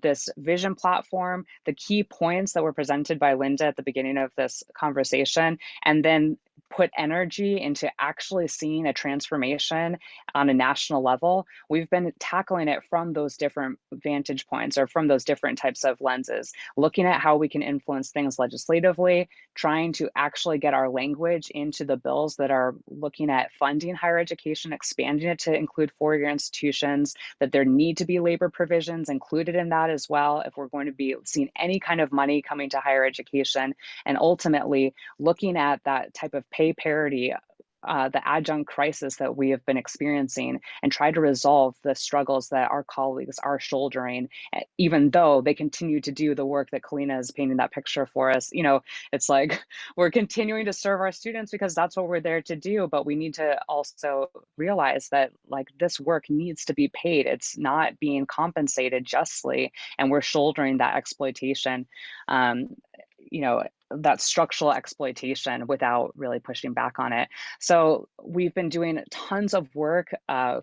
this vision platform, the key points that were presented by Linda at the beginning of this conversation, and then put energy into actually seeing a transformation on a national level, we've been tackling it from those different vantage points or from those different types of lenses, looking at how we can influence things legislatively, trying to actually get our language into the bills that are looking at funding higher education, expanding it to include four-year institutions, that there need to be labor provisions included in that as well if we're going to be seeing any kind of money coming to higher education, and ultimately looking at that type of pay parity, the adjunct crisis that we have been experiencing, and try to resolve the struggles that our colleagues are shouldering, even though they continue to do the work that Kalina is painting that picture for us. You know, it's like we're continuing to serve our students because that's what we're there to do, but we need to also realize that like this work needs to be paid. It's not being compensated justly, and we're shouldering that exploitation. You know, that structural exploitation without really pushing back on it. So we've been doing tons of work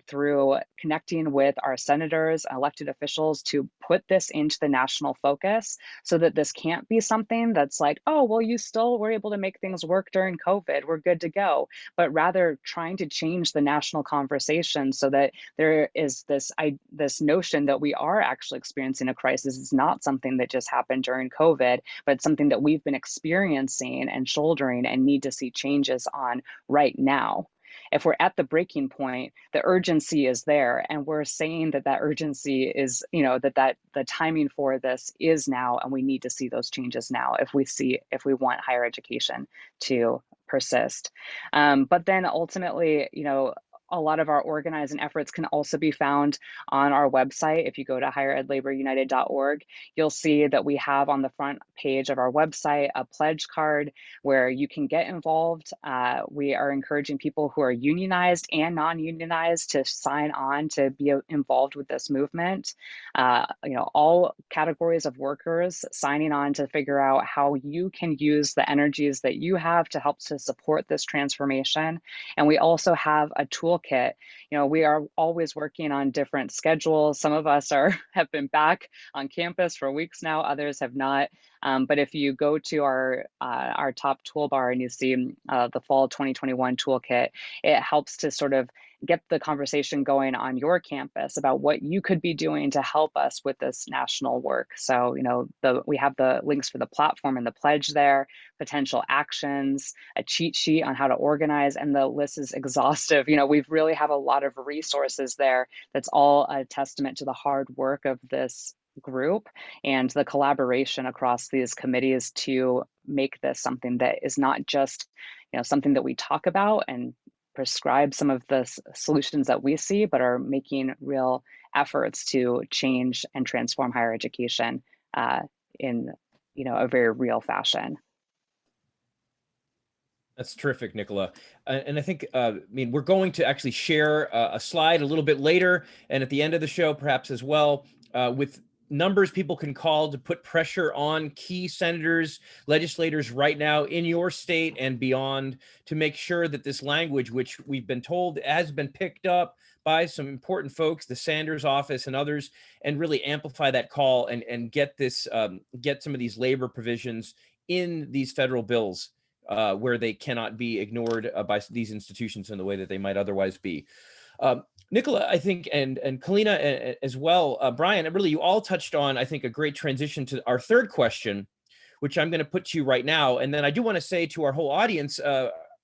through connecting with our senators, elected officials to put this into the national focus so that this can't be something that's like, oh, well, you still were able to make things work during COVID, we're good to go, but rather trying to change the national conversation so that there is this notion that we are actually experiencing a crisis. It's not something that just happened during COVID, but it's something that we've been experiencing and shouldering and need to see changes on right now. If we're at the breaking point, the urgency is there, and we're saying that that urgency is, you know, that the timing for this is now, and we need to see those changes now if we want higher education to persist. But then ultimately, you know, a lot of our organizing efforts can also be found on our website. If you go to higheredlaborunited.org, you'll see that we have on the front page of our website a pledge card where you can get involved. We are encouraging people who are unionized and non-unionized to sign on to be involved with this movement. You know, all categories of workers signing on to figure out how you can use the energies that you have to help to support this transformation. And we also have a toolkit. You know, we are always working on different schedules. Some of us have been back on campus for weeks now, others have not. But if you go to our top toolbar and you see the fall 2021 toolkit, it helps to sort of get the conversation going on your campus about what you could be doing to help us with this national work. So, you know, we have the links for the platform and the pledge there, potential actions, a cheat sheet on how to organize, and the list is exhaustive. You know, we really have a lot of resources there. That's all a testament to the hard work of this group and the collaboration across these committees to make this something that is not just, you know, something that we talk about and prescribe some of the solutions that we see, but are making real efforts to change and transform higher education in, you know, a very real fashion. That's terrific, Nicola. And I think, I mean, we're going to actually share a slide a little bit later and at the end of the show, perhaps as well, with numbers people can call to put pressure on key senators, legislators right now in your state and beyond to make sure that this language, which we've been told has been picked up by some important folks, the Sanders office and others, and really amplify that call and get this, get some of these labor provisions in these federal bills where they cannot be ignored by these institutions in the way that they might otherwise be. Nicola, I think, and Kalina as well, Brian, really, you all touched on, I think, a great transition to our third question, which I'm going to put to you right now. And then I do want to say to our whole audience,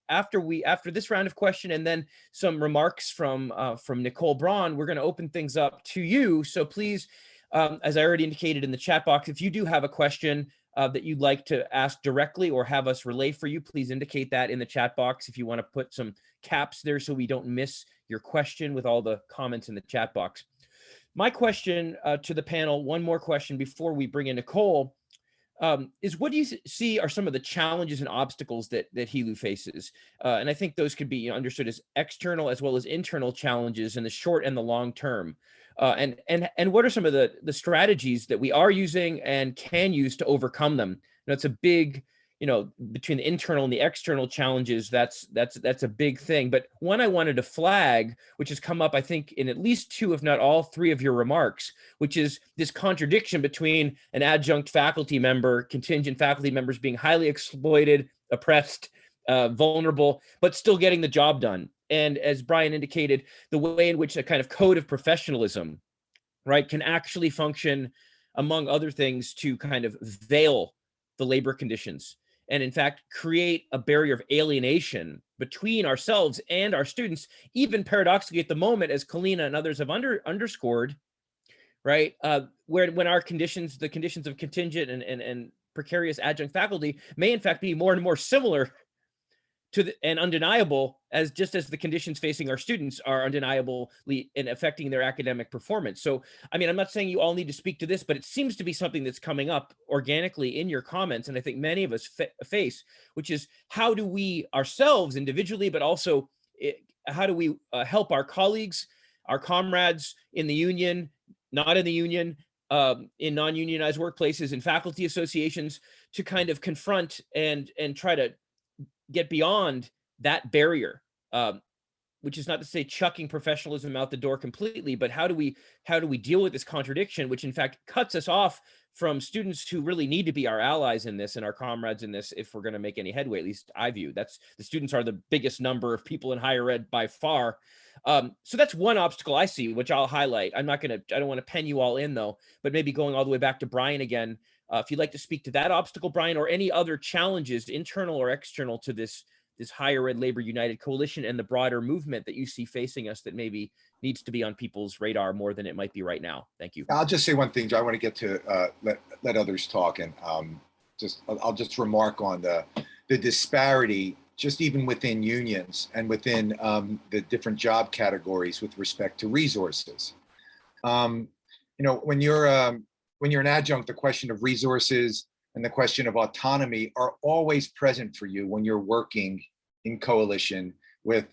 after this round of question and then some remarks from Nicole Braun, we're going to open things up to you. So please, as I already indicated in the chat box, if you do have a question that you'd like to ask directly or have us relay for you, please indicate that in the chat box if you want to put some caps there so we don't miss your question with all the comments in the chat box. My question to the panel, one more question before we bring in Nicole, is what do you see are some of the challenges and obstacles that HELU faces? And I think those could be understood as external as well as internal challenges in the short and the long term. And what are some of the strategies that we are using and can use to overcome them? You know, it's a big, you know, between the internal and the external challenges, that's a big thing. But one I wanted to flag, which has come up, I think, in at least two, if not all three of your remarks, which is this contradiction between an adjunct faculty member, contingent faculty members being highly exploited, oppressed, vulnerable, but still getting the job done. And as Brian indicated, the way in which a kind of code of professionalism, right, can actually function, among other things, to kind of veil the labor conditions and in fact create a barrier of alienation between ourselves and our students, even paradoxically at the moment, as Kalina and others have underscored, right? Where when our conditions, the conditions of contingent and precarious adjunct faculty may in fact be more and more similar to and undeniable as just as the conditions facing our students are undeniably in affecting their academic performance. So, I mean, I'm not saying you all need to speak to this, but it seems to be something that's coming up organically in your comments. And I think many of us face, which is how do we ourselves individually, but also how do we help our colleagues, our comrades in the union, not in the union, in non-unionized workplaces, in faculty associations, to kind of confront and try to get beyond that barrier, which is not to say chucking professionalism out the door completely, but how do we deal with this contradiction, which in fact cuts us off from students who really need to be our allies in this and our comrades in this if we're going to make any headway. At least I view that's the students are the biggest number of people in higher ed by far. So that's one obstacle I see, which I'll highlight. I don't want to pen you all in though, but maybe going all the way back to Brian again. If you'd like to speak to that obstacle, Brian, or any other challenges, internal or external, to this Higher Ed Labor United Coalition and the broader movement that you see facing us that maybe needs to be on people's radar more than it might be right now. Thank you. I'll just say one thing, Joe. I want to get to let others talk, and I'll just remark on the disparity, just even within unions and within the different job categories with respect to resources. When you're an adjunct, the question of resources and the question of autonomy are always present for you when you're working in coalition with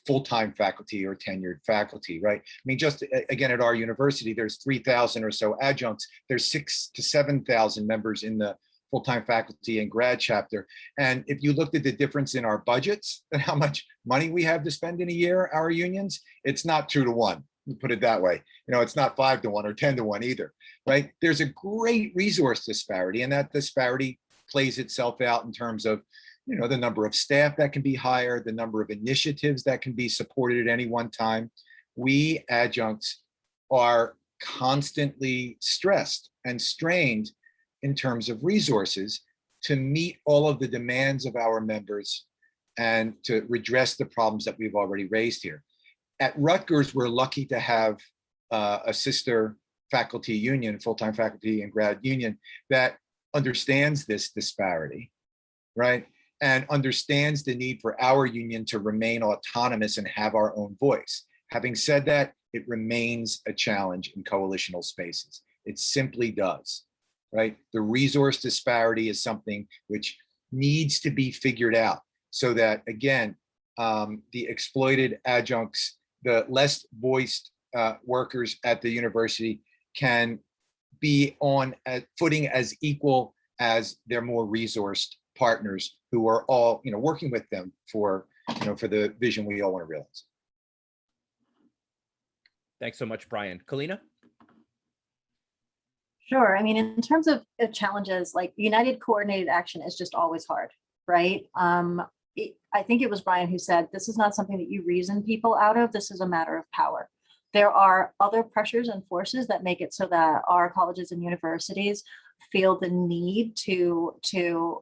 full-time faculty or tenured faculty, right? I mean, just again, at our university, there's 3,000 or so adjuncts. There's 6,000 to 7,000 members in the full-time faculty and grad chapter. And if you looked at the difference in our budgets and how much money we have to spend in a year, our unions, it's not 2 to 1. Put it that way. It's not 5 to 1 or 10 to 1 either, right? There's a great resource disparity, and that disparity plays itself out in terms of, the number of staff that can be hired, the number of initiatives that can be supported at any one time. We adjuncts are constantly stressed and strained in terms of resources to meet all of the demands of our members and to redress the problems that we've already raised here. At Rutgers, we're lucky to have a sister faculty union, full-time faculty and grad union, that understands this disparity, right? And understands the need for our union to remain autonomous and have our own voice. Having said that, it remains a challenge in coalitional spaces. It simply does, right? The resource disparity is something which needs to be figured out so that, again, the exploited adjuncts, the less voiced workers at the university can be on a footing as equal as their more resourced partners who are all, working with them for the vision we all want to realize. Thanks so much, Brian. Kalina? Sure. I mean, in terms of challenges, like united coordinated action is just always hard, right? I think it was Brian who said, this is not something that you reason people out of. This is a matter of power. There are other pressures and forces that make it so that our colleges and universities feel the need to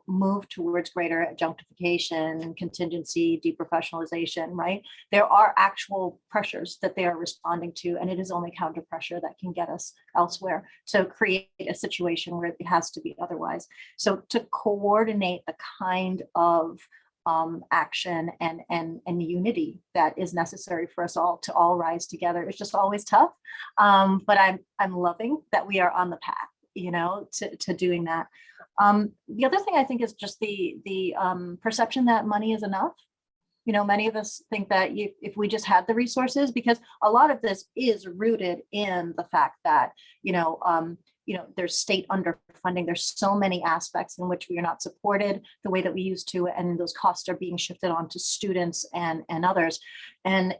move towards greater adjunctification, contingency, deprofessionalization, right? There are actual pressures that they are responding to, and it is only counter pressure that can get us elsewhere. So create a situation where it has to be otherwise. So to coordinate the kind of action and unity that is necessary for us all to all rise together. It's just always tough, but I'm loving that we are on the path, to doing that. The other thing I think is just the perception that money is enough. Many of us think that if we just had the resources, because a lot of this is rooted in the fact that there's state underfunding. There's so many aspects in which we are not supported the way that we used to, and those costs are being shifted on to students and others. And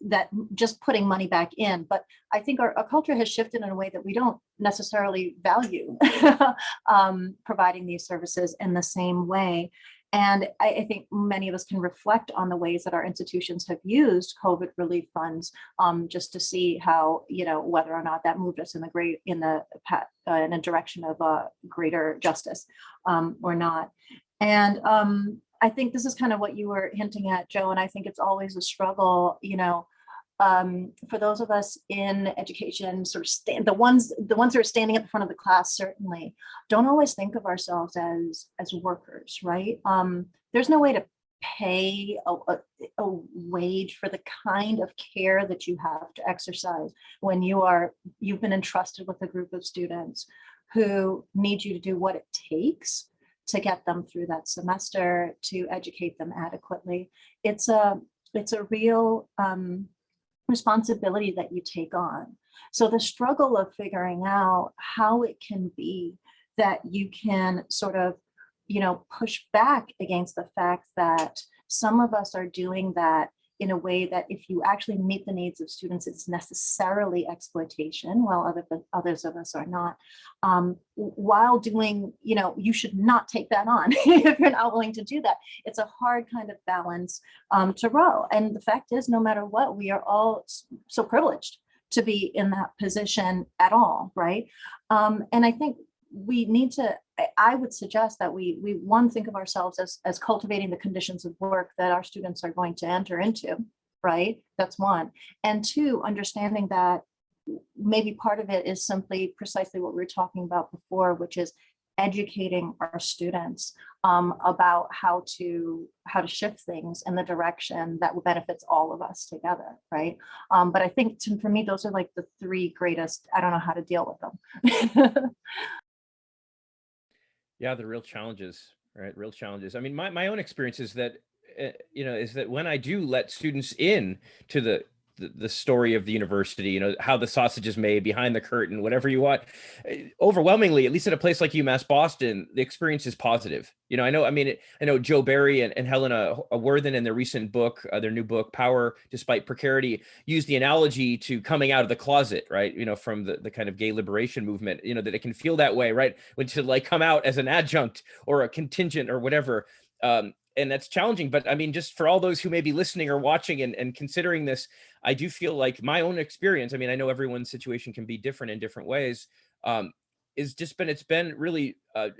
that just putting money back in. But I think our culture has shifted in a way that we don't necessarily value providing these services in the same way. And I think many of us can reflect on the ways that our institutions have used COVID relief funds, just to see how, whether or not that moved us in a direction of greater justice or not. And I think this is kind of what you were hinting at, Joe, and I think it's always a struggle, for those of us in education, sort of the ones who are standing at the front of the class, certainly don't always think of ourselves as workers, right? There's no way to pay a wage for the kind of care that you have to exercise when you've been entrusted with a group of students who need you to do what it takes to get them through that semester, to educate them adequately. It's a real responsibility that you take on. So the struggle of figuring out how it can be that you can sort of, push back against the fact that some of us are doing that in a way that if you actually meet the needs of students, it's necessarily exploitation, while others of us are not. While doing, you should not take that on if you're not willing to do that. It's a hard kind of balance to row. And the fact is, no matter what, we are all so privileged to be in that position at all, right? And I think we need to, I would suggest that we think of ourselves as cultivating the conditions of work that our students are going to enter into, right? That's one. And two, understanding that maybe part of it is simply precisely what we were talking about before, which is educating our students about how to shift things in the direction that benefits all of us together, right? But I think for me, those are like the three greatest, I don't know how to deal with them. Yeah, the real challenges, right? Real challenges. I mean, my own experience is that, is that when I do let students in to the story of the university, how the sausage is made behind the curtain, whatever you want, overwhelmingly, at least at a place like UMass Boston, the experience is positive. I know Joe Barry and Helena Worthen in their recent book, their new book, Power Despite Precarity, used the analogy to coming out of the closet, right? From the kind of gay liberation movement, that it can feel that way, right? When to like come out as an adjunct or a contingent or whatever. And that's challenging, but I mean, just for all those who may be listening or watching and considering this, I do feel like my own experience, I mean, I know everyone's situation can be different in different ways, it's been really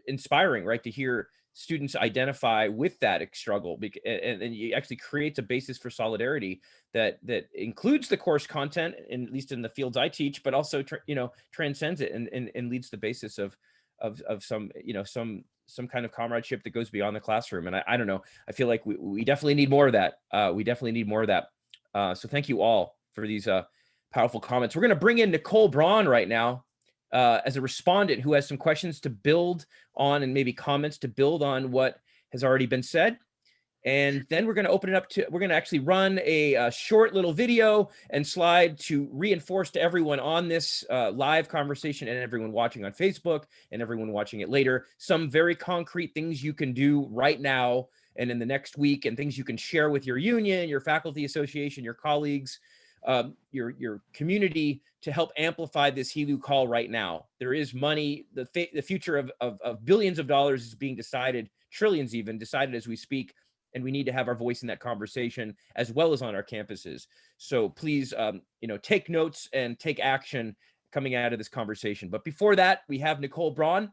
inspiring, right? To hear students identify with that struggle, and it actually creates a basis for solidarity that includes the course content, at least in the fields I teach, but also, transcends it and leads the basis of some kind of comradeship that goes beyond the classroom. And I don't know, I feel like we definitely need more of that. We definitely need more of that. So thank you all for these powerful comments. We're going to bring in Nicole Braun right now as a respondent who has some questions to build on and maybe comments to build on what has already been said. And then we're going to open it up we're going to actually run a short little video and slide to reinforce to everyone on this live conversation and everyone watching on Facebook and everyone watching it later, some very concrete things you can do right now and in the next week, and things you can share with your union, your faculty association, your colleagues, your community, to help amplify this HELU call right now. There is money, the future of billions of dollars is being decided, trillions even, decided as we speak. And we need to have our voice in that conversation as well as on our campuses. So please, take notes and take action coming out of this conversation. But before that, we have Nicole Braun.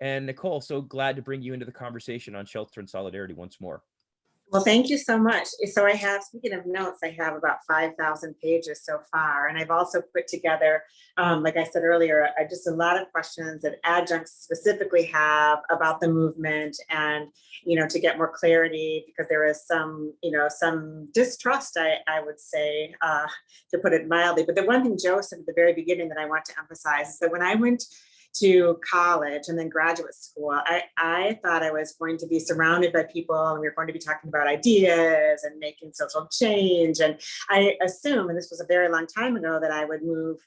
And Nicole, so glad to bring you into the conversation on shelter and solidarity once more. Well, thank you so much. So speaking of notes, I have about 5,000 pages so far. And I've also put together, like I said earlier, just a lot of questions that adjuncts specifically have about the movement and, to get more clarity, because there is some distrust, I would say, to put it mildly. But the one thing Joe said at the very beginning that I want to emphasize is that when I went to college and then graduate school, I thought I was going to be surrounded by people and we were going to be talking about ideas and making social change. And I assume, and this was a very long time ago, that I would move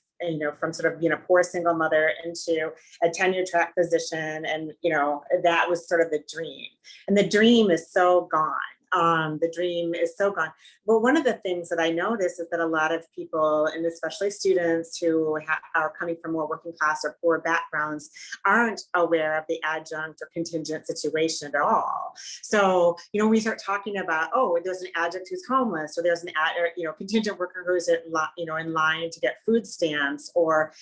from sort of, poor single mother into a tenure track position. And, that was sort of the dream. And the dream is so gone. The dream is so gone. But one of the things that I notice is that a lot of people, and especially students who are coming from more working class or poor backgrounds, aren't aware of the adjunct or contingent situation at all. So, you know, we start talking about, oh, there's an adjunct who's homeless, or there's an contingent worker who's in line to get food stamps, or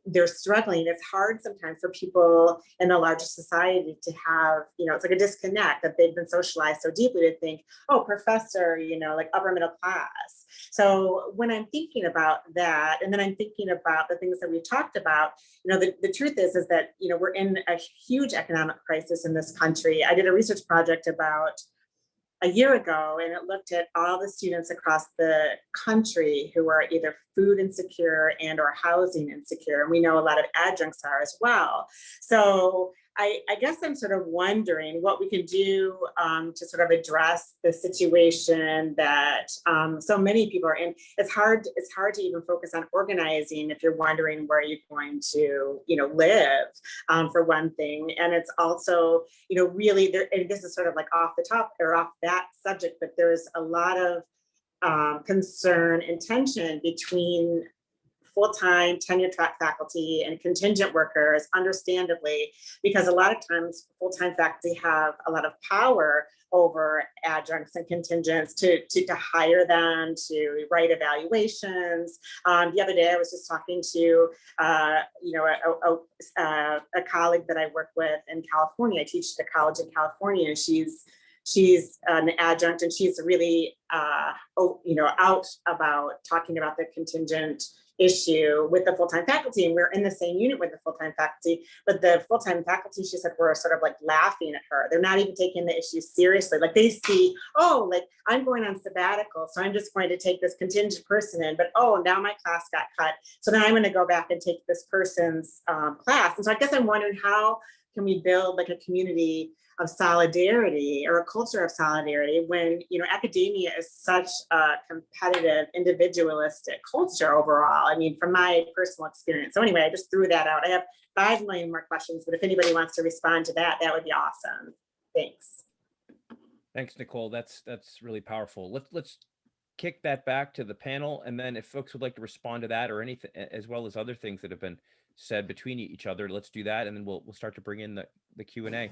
they're struggling. It's hard sometimes for people in the larger society to have, it's like a disconnect that they've been socialized so deeply to think, oh, professor, like upper middle class. So when I'm thinking about that, and then I'm thinking about the things that we talked about, the truth is that, we're in a huge economic crisis in this country. I did a research project about a year ago, and it looked at all the students across the country who are either food insecure and or housing insecure. And we know a lot of adjuncts are as well. So I guess I'm sort of wondering what we can do to sort of address the situation that so many people are in. It's hard to even focus on organizing if you're wondering where you're going to, live, for one thing. And it's also, really there, and this is sort of like off the top or off that subject, but there's a lot of concern and tension between full-time tenure track faculty and contingent workers, understandably, because a lot of times full-time faculty have a lot of power over adjuncts and contingents to hire them, to write evaluations. The other day I was just talking to a colleague that I work with in California. I teach at a college in California, and she's an adjunct, and she's really out about talking about the contingent issue with the full-time faculty. And we're in the same unit with the full-time faculty, but the full-time faculty, she said, were sort of like laughing at her. They're not even taking the issue seriously. Like they see, oh, like I'm going on sabbatical, so I'm just going to take this contingent person in, but oh, now my class got cut, so then I'm going to go back and take this person's class. And so I guess I'm wondering, how can we build like a community of solidarity or a culture of solidarity when academia is such a competitive, individualistic culture overall? I mean, from my personal experience. So anyway, I just threw that out. I have 5 million more questions, but if anybody wants to respond to that, that would be awesome. Thanks. Thanks, Nicole. That's really powerful. Let's kick that back to the panel, and then if folks would like to respond to that or anything, as well as other things that have been said between each other, let's do that, and then we'll start to bring in the Q&A.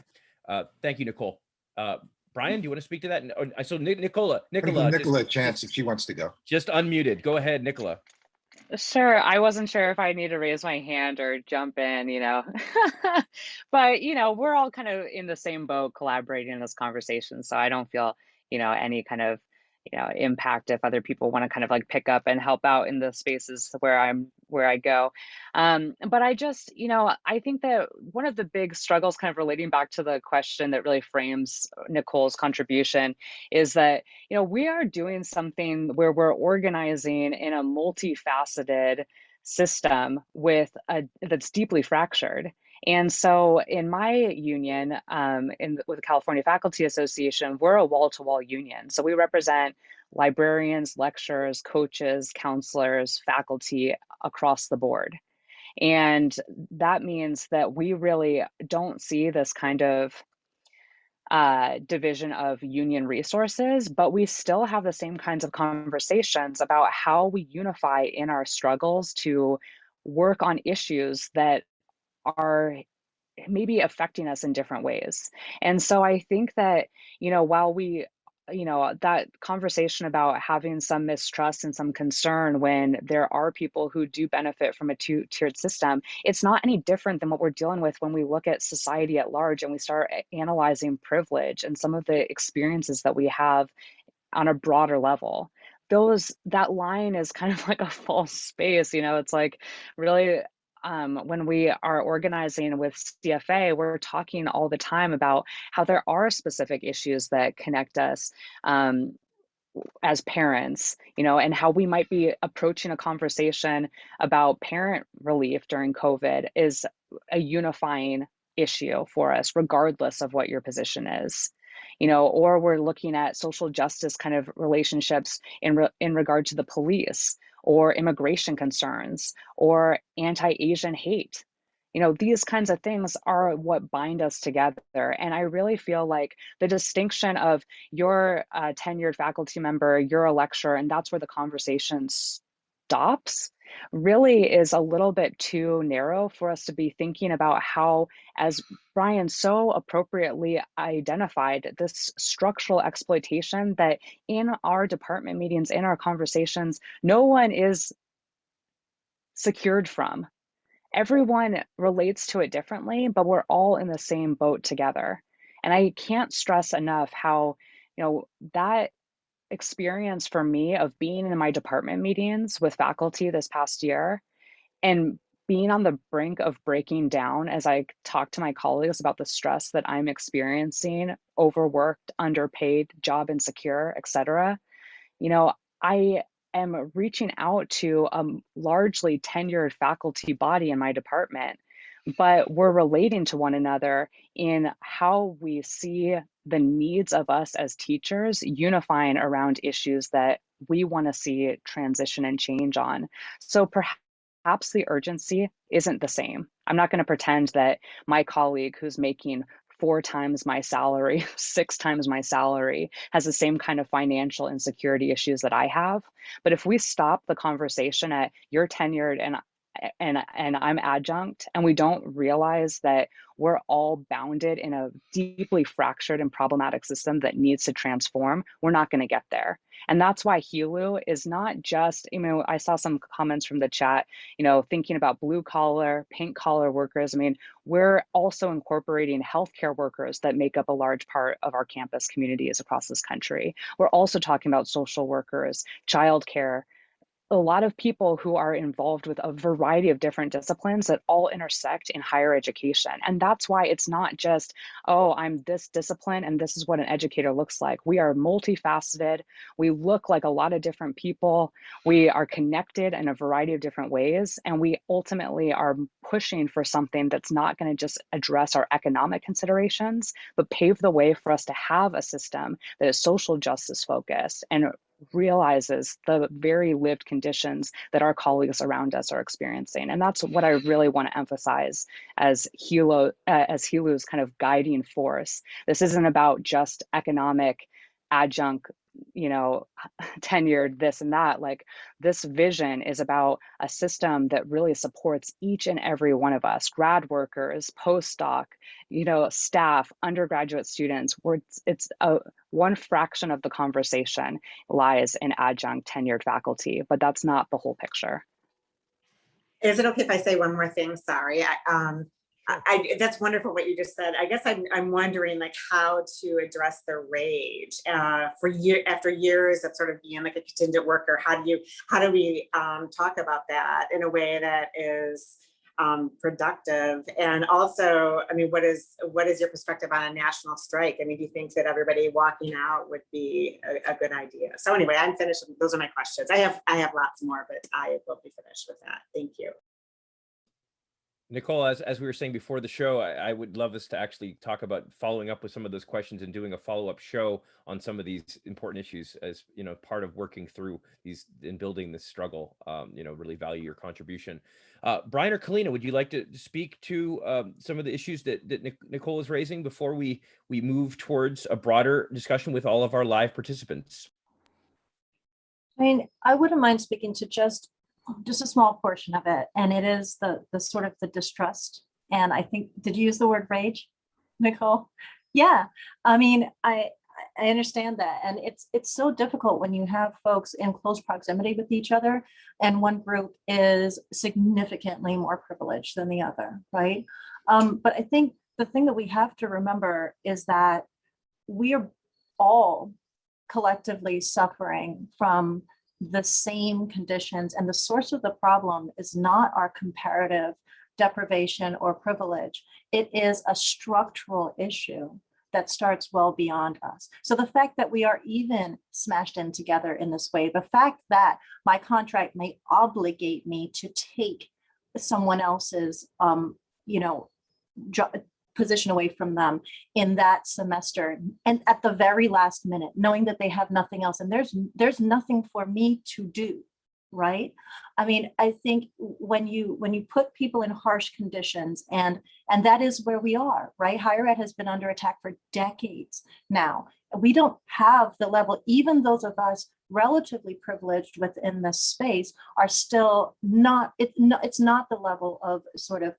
Thank you, Nicole. Brian, do you want to speak to that? So Nicola, Nicola a chance if she wants to go. Just unmuted. Go ahead, Nicola. Sure. I wasn't sure if I need to raise my hand or jump in, but, we're all kind of in the same boat collaborating in this conversation. So I don't feel, any kind of, impact if other people want to kind of like pick up and help out in the spaces where I go. But I just, I think that one of the big struggles kind of relating back to the question that really frames Nicole's contribution is that, we are doing something where we're organizing in a multifaceted system that's deeply fractured. And so in my union, with the California Faculty Association, we're a wall-to-wall union. So we represent librarians, lecturers, coaches, counselors, faculty across the board. And that means that we really don't see this kind of division of union resources, but we still have the same kinds of conversations about how we unify in our struggles to work on issues that are maybe affecting us in different ways. And so I think that, while we, that conversation about having some mistrust and some concern when there are people who do benefit from a two-tiered system, it's not any different than what we're dealing with when we look at society at large and we start analyzing privilege and some of the experiences that we have on a broader level. That line is kind of like a false space, it's like really, when we are organizing with CFA, we're talking all the time about how there are specific issues that connect us as parents, and how we might be approaching a conversation about parent relief during COVID is a unifying issue for us, regardless of what your position is. Or we're looking at social justice kind of relationships in regard to the police, or immigration concerns, or anti-Asian hate. these kinds of things are what bind us together. And I really feel like the distinction of you're a tenured faculty member, you're a lecturer, and that's where the conversation stops, really is a little bit too narrow for us to be thinking about how, as Brian so appropriately identified, this structural exploitation that in our department meetings, in our conversations, no one is secured from. Everyone relates to it differently, but we're all in the same boat together. And I can't stress enough how, that experience for me of being in my department meetings with faculty this past year and being on the brink of breaking down as I talk to my colleagues about the stress that I'm experiencing, overworked, underpaid, job insecure, et cetera. I am reaching out to a largely tenured faculty body in my department, but we're relating to one another in how we see the needs of us as teachers unifying around issues that we want to see transition and change on. So perhaps the urgency isn't the same. I'm not going to pretend that my colleague who's making 4 times my salary, 6 times my salary, has the same kind of financial insecurity issues that I have. But if we stop the conversation at you're tenured and I'm adjunct, and we don't realize that we're all bounded in a deeply fractured and problematic system that needs to transform, we're not going to get there. And that's why HELU is not just, I saw some comments from the chat, thinking about blue collar, pink collar workers. We're also incorporating healthcare workers that make up a large part of our campus communities across this country. We're also talking about social workers, childcare, a lot of people who are involved with a variety of different disciplines that all intersect in higher education. And that's why it's not just, oh, I'm this discipline and this is what an educator looks like. We are multifaceted. We look like a lot of different people. We are connected in a variety of different ways. And we ultimately are pushing for something that's not going to just address our economic considerations, but pave the way for us to have a system that is social justice focused and realizes the very lived conditions that our colleagues around us are experiencing. And that's what I really want to emphasize as HELU's kind of guiding force. This isn't about just economic adjunct, tenured, this and that. Like, this vision is about a system that really supports each and every one of us, grad workers, postdoc, staff, undergraduate students, where it's one fraction of the conversation lies in adjunct tenured faculty, but that's not the whole picture. Is it okay if I say one more thing? Sorry. That's wonderful what you just said. I guess I'm wondering how to address the rage after years of sort of being like a contingent worker. How do we talk about that in a way that is productive? And also, what is your perspective on a national strike? Do you think that everybody walking out would be a good idea? So anyway, I'm finished. Those are my questions. I have lots more, but I will be finished with that. Thank you. Nicole, as we were saying before the show, I would love us to actually talk about following up with some of those questions and doing a follow-up show on some of these important issues as, part of working through these and building this struggle. Really value your contribution. Brian or Kalina, would you like to speak to some of the issues that Nicole is raising before we move towards a broader discussion with all of our live participants? I wouldn't mind speaking to just a small portion of it, and it is the sort of the distrust. And I think, did you use the word rage, Nicole? Yeah, I understand that, and it's so difficult when you have folks in close proximity with each other, and one group is significantly more privileged than the other, right? But I think the thing that we have to remember is that we are all collectively suffering from the same conditions, and the source of the problem is not our comparative deprivation or privilege. It is a structural issue that starts well beyond us. So the fact that we are even smashed in together in this way, the fact that my contract may obligate me to take someone else's position away from them in that semester, and at the very last minute, knowing that they have nothing else, and there's nothing for me to do, right? I mean, I think when you put people in harsh conditions, and that is where we are, right? Higher ed has been under attack for decades now. We don't have the level, even those of us relatively privileged within this space are still not, it's not the level of sort of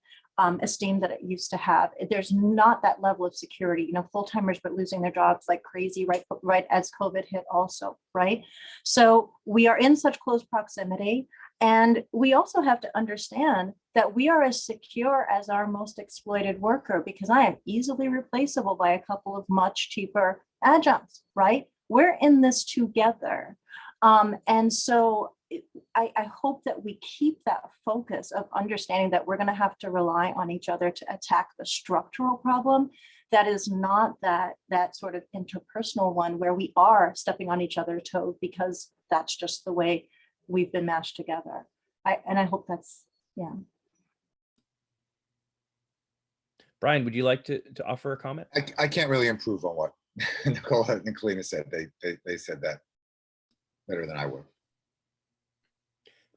esteem that it used to have. There's not that level of security, you know, full-timers but losing their jobs like crazy, right as COVID hit also, right? So we are in such close proximity. And we also have to understand that we are as secure as our most exploited worker, because I am easily replaceable by a couple of much cheaper adjuncts, right? We're in this together. And so I hope that we keep that focus of understanding that we're going to have to rely on each other to attack the structural problem. That is not that sort of interpersonal one where we are stepping on each other's toes, because that's just the way we've been mashed together. I hope that's, yeah. Brian, would you like to offer a comment? I can't really improve on what Nicole and Kalina said. They said that better than I would.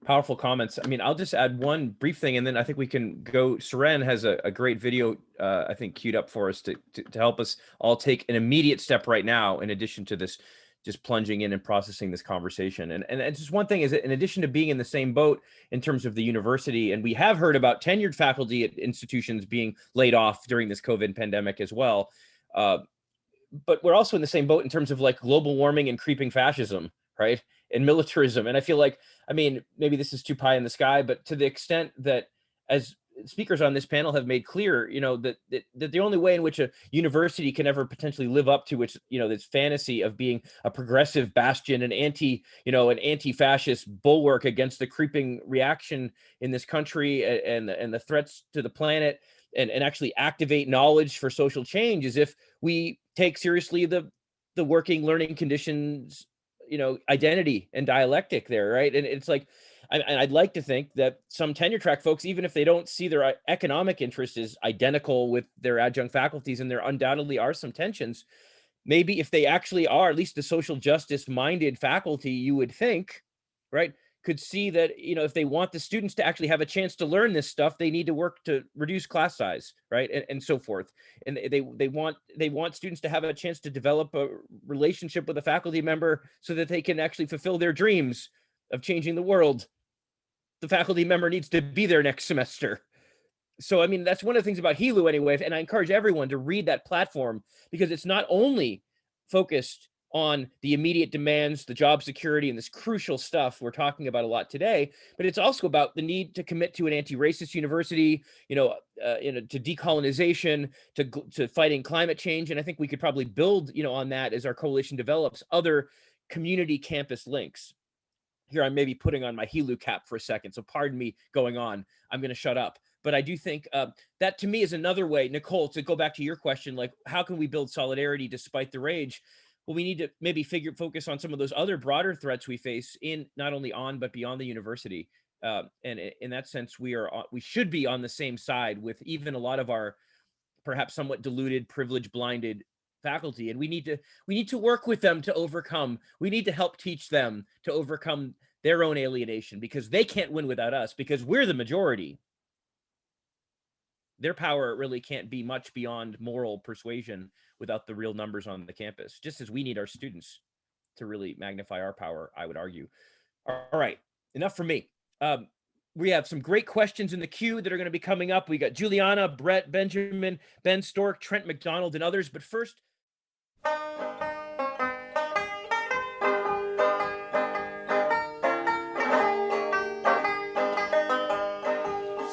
Powerful comments. I mean, I'll just add one brief thing, and then I think we can go. Seren has a great video, I think, queued up for us to help us all take an immediate step right now, in addition to this, just plunging in and processing this conversation. And it's just one thing is that in addition to being in the same boat in terms of the university, and we have heard about tenured faculty at institutions being laid off during this COVID pandemic as well. But we're also in the same boat in terms of like global warming and creeping fascism, right? And militarism. And I feel like, I mean, maybe this is too pie in the sky, but to the extent that, as speakers on this panel have made clear, you know, that the only way in which a university can ever potentially live up to its, you know, this fantasy of being a progressive bastion, an anti-fascist bulwark against the creeping reaction in this country and the threats to the planet, and actually activate knowledge for social change, is if we take seriously the working learning conditions, you know, identity and dialectic there, right? And it's like, I'd like to think that some tenure track folks, even if they don't see their economic interest is identical with their adjunct faculties, and there undoubtedly are some tensions, maybe if they actually are at least the social justice minded faculty, you would think, right, could see that, you know, if they want the students to actually have a chance to learn this stuff, they need to work to reduce class size, right, and so forth. And they want students to have a chance to develop a relationship with a faculty member so that they can actually fulfill their dreams of changing the world. The faculty member needs to be there next semester. So, I mean, that's one of the things about HELU anyway, and I encourage everyone to read that platform, because it's not only focused on the immediate demands, the job security, and this crucial stuff we're talking about a lot today, but it's also about the need to commit to an anti-racist university, to decolonization, to fighting climate change. And I think we could probably build, on that as our coalition develops other community campus links. Here, I'm maybe putting on my HELU cap for a second, so pardon me going on. I'm going to shut up. But I do think that to me is another way, Nicole, to go back to your question, like, how can we build solidarity despite the rage? Well, we need to maybe focus on some of those other broader threats we face in not only on, but beyond the university. And in that sense, we should be on the same side with even a lot of our perhaps somewhat deluded, privilege blinded faculty. And we need to work with them to overcome. We need to help teach them to overcome their own alienation, because they can't win without us, because we're the majority. Their power really can't be much beyond moral persuasion without the real numbers on the campus, just as we need our students to really magnify our power, I would argue. All right, enough from me. We have some great questions in the queue that are going to be coming up. We got Juliana, Brett, Benjamin, Ben Stork, Trent McDonald, and others. But first,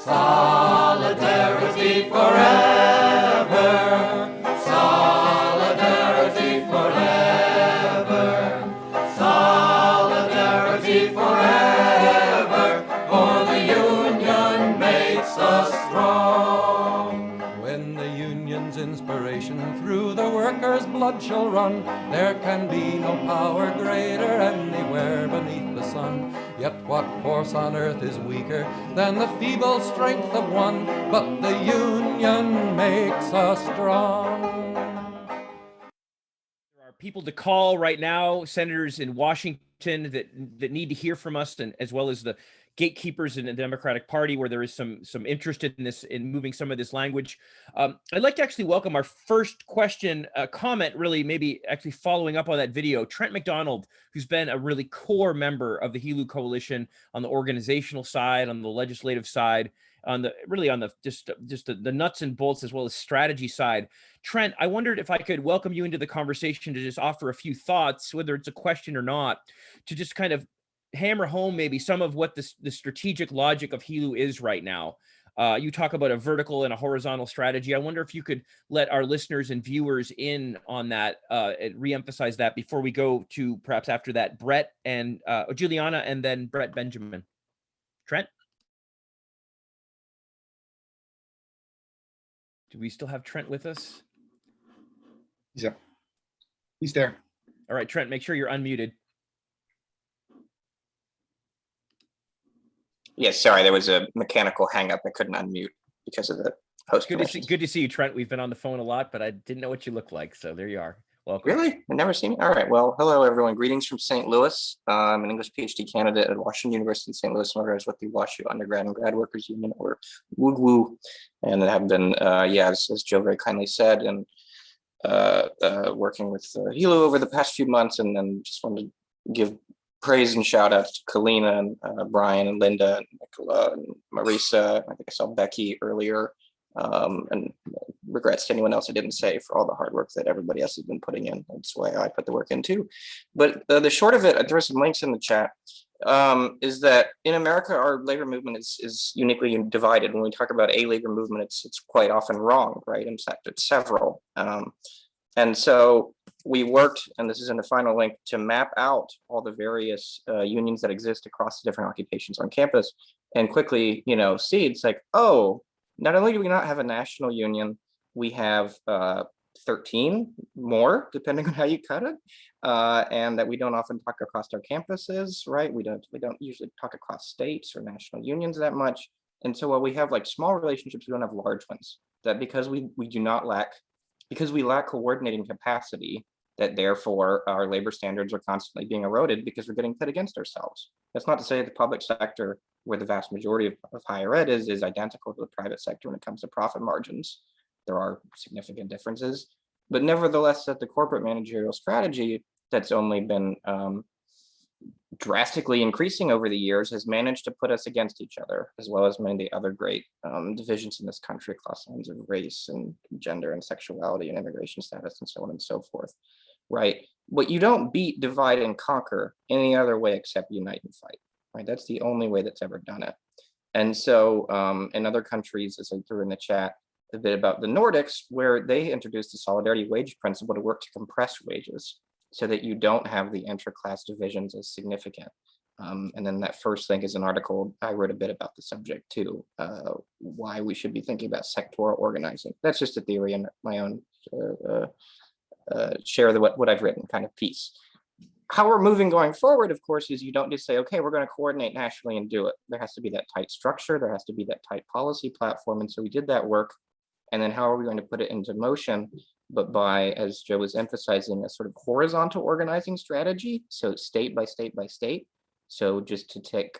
solidarity forever, solidarity forever, solidarity forever, for the union makes us strong. When the union's inspiration through the workers' blood shall run, there can be no power greater anywhere beneath the sun. Yet what force on earth is weaker than the feeble strength of one? But the union makes us strong. there are people to call right now. Senators in Washington Washington that need to hear from us, and as well as the gatekeepers in the Democratic Party, where there is some interest in this, in moving some of this language. I'd like to actually welcome our first question, comment, really maybe actually following up on that video. Trent McDonald, who's been a really core member of the HELU Coalition on the organizational side, on the legislative side, on the really on the just the nuts and bolts as well as strategy side. Trent, I wondered if I could welcome you into the conversation to just offer a few thoughts, whether it's a question or not, to just kind of hammer home maybe some of what the strategic logic of HELU is right now. You talk about a vertical and a horizontal strategy. I wonder if you could let our listeners and viewers in on that, and reemphasize that before we go to perhaps after that, Brett and Juliana, and then Brett Benjamin. Trent? Do we still have Trent with us? He's there. All right, Trent, make sure you're unmuted. Yes, sorry, there was a mechanical hang up. I couldn't unmute because of the host. Good to see you, Trent. We've been on the phone a lot, but I didn't know what you look like. So there you are. Welcome. Really? I've never seen you. All right. Well, hello, everyone. Greetings from St. Louis. I'm an English PhD candidate at Washington University in St. Louis, and organized with the WashU Undergrad and Grad Workers Union, or WUGWU. And I have been, as Joe very kindly said, and working with HELU over the past few months, and then just wanted to give praise and shout outs to Kalina and Brian and Linda and Nicola and Marisa. I think I saw Becky earlier, and regrets to anyone else I didn't say for all the hard work that everybody else has been putting in. That's why I put the work in too. But the short of it, I threw some links in the chat, is that in America, our labor movement is uniquely divided. When we talk about a labor movement, it's quite often wrong, right? In fact, it's several. And so we worked, and this is in the final link, to map out all the various unions that exist across the different occupations on campus, and quickly, see it's like, oh, not only do we not have a national union, we have 13 more, depending on how you cut it, and that we don't often talk across our campuses, right? We don't usually talk across states or national unions that much. And so while we have like small relationships, we don't have large ones. That because we lack coordinating capacity, that therefore our labor standards are constantly being eroded because we're getting pit against ourselves. That's not to say the public sector, where the vast majority of higher ed is identical to the private sector when it comes to profit margins. There are significant differences, but nevertheless, that the corporate managerial strategy that's only been drastically increasing over the years has managed to put us against each other, as well as many of the other great divisions in this country across lines of race and gender and sexuality and immigration status and so on and so forth, right? But you don't beat, divide, and conquer any other way except unite and fight, right? That's the only way that's ever done it. And so in other countries, as I threw in the chat, a bit about the Nordics, where they introduced the solidarity wage principle to work to compress wages so that you don't have the intra-class divisions as significant. And then that first link is an article I wrote a bit about the subject too, why we should be thinking about sectoral organizing. That's just a theory and my own share of what I've written kind of piece. How we're moving going forward, of course, is you don't just say, okay, we're going to coordinate nationally and do it. There has to be that tight structure. There has to be that tight policy platform. And so we did that work. And then how are we going to put it into motion? But by, as Joe was emphasizing, a sort of horizontal organizing strategy. So state by state by state. So just to take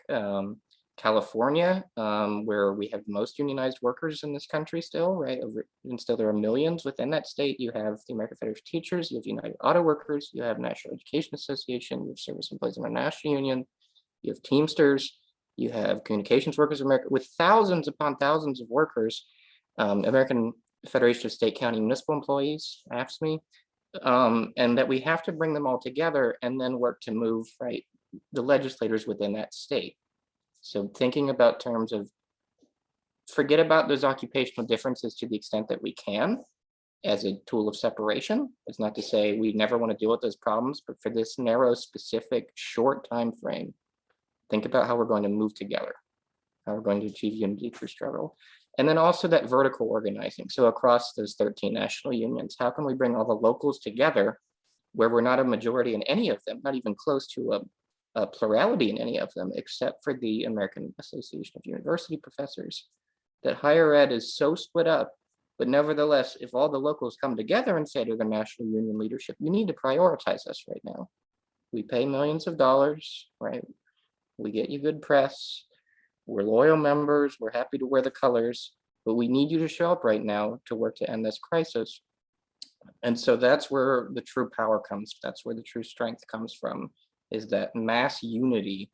California, where we have the most unionized workers in this country still, right? And still there are millions within that state. You have the American Federation of Teachers, you have United Auto Workers, you have National Education Association, you have Service Employees International Union, you have Teamsters, you have Communications Workers of America, with thousands upon thousands of workers, American Federation of State, County, Municipal Employees, AFSCME, and that we have to bring them all together and then work to move, right, the legislators within that state. So thinking about terms of, forget about those occupational differences to the extent that we can as a tool of separation. It's not to say we never want to deal with those problems, but for this narrow, specific, short time frame, think about how we're going to move together, how we're going to achieve unity through struggle. And then also that vertical organizing. So across those 13 national unions, how can we bring all the locals together where we're not a majority in any of them, not even close to a plurality in any of them, except for the American Association of University Professors, that higher ed is so split up. But nevertheless, if all the locals come together and say to the national union leadership, you need to prioritize us right now. We pay millions of dollars, right? We get you good press. We're loyal members. We're happy to wear the colors, but we need you to show up right now to work to end this crisis. And so that's where the true power comes. That's where the true strength comes from, is that mass unity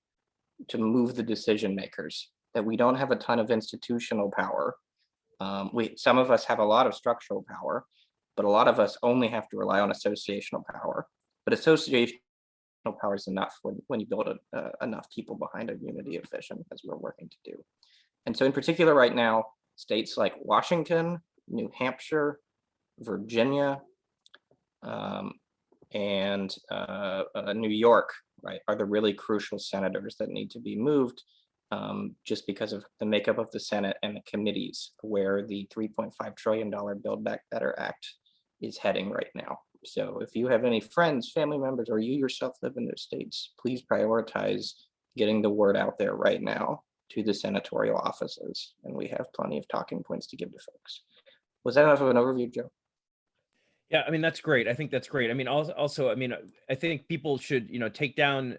to move the decision makers, that we don't have a ton of institutional power. Some of us have a lot of structural power, but a lot of us only have to rely on associational power. But associational power is enough when you build enough people behind a unity of vision, as we're working to do. And so in particular right now, states like Washington, New Hampshire, Virginia, and New York, right, are the really crucial senators that need to be moved, just because of the makeup of the Senate and the committees where the $3.5 trillion Build Back Better Act is heading right now. So if you have any friends, family members, or you yourself live in those states, please prioritize getting the word out there right now to the senatorial offices. And we have plenty of talking points to give to folks. Was that enough of an overview, Joe? Yeah, I mean, that's great. I think that's great. I mean, also, I mean, I think people should, take down,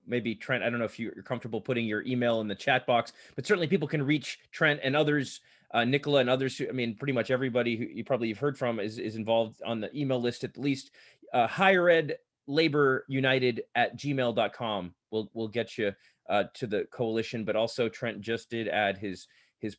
maybe Trent, I don't know if you're comfortable putting your email in the chat box, but certainly people can reach Trent and others, Nicola and others. I mean, pretty much everybody who you've heard from is involved on the email list, at least. Higher Ed Labor United at gmail.com will get you to the coalition, but also Trent just did add his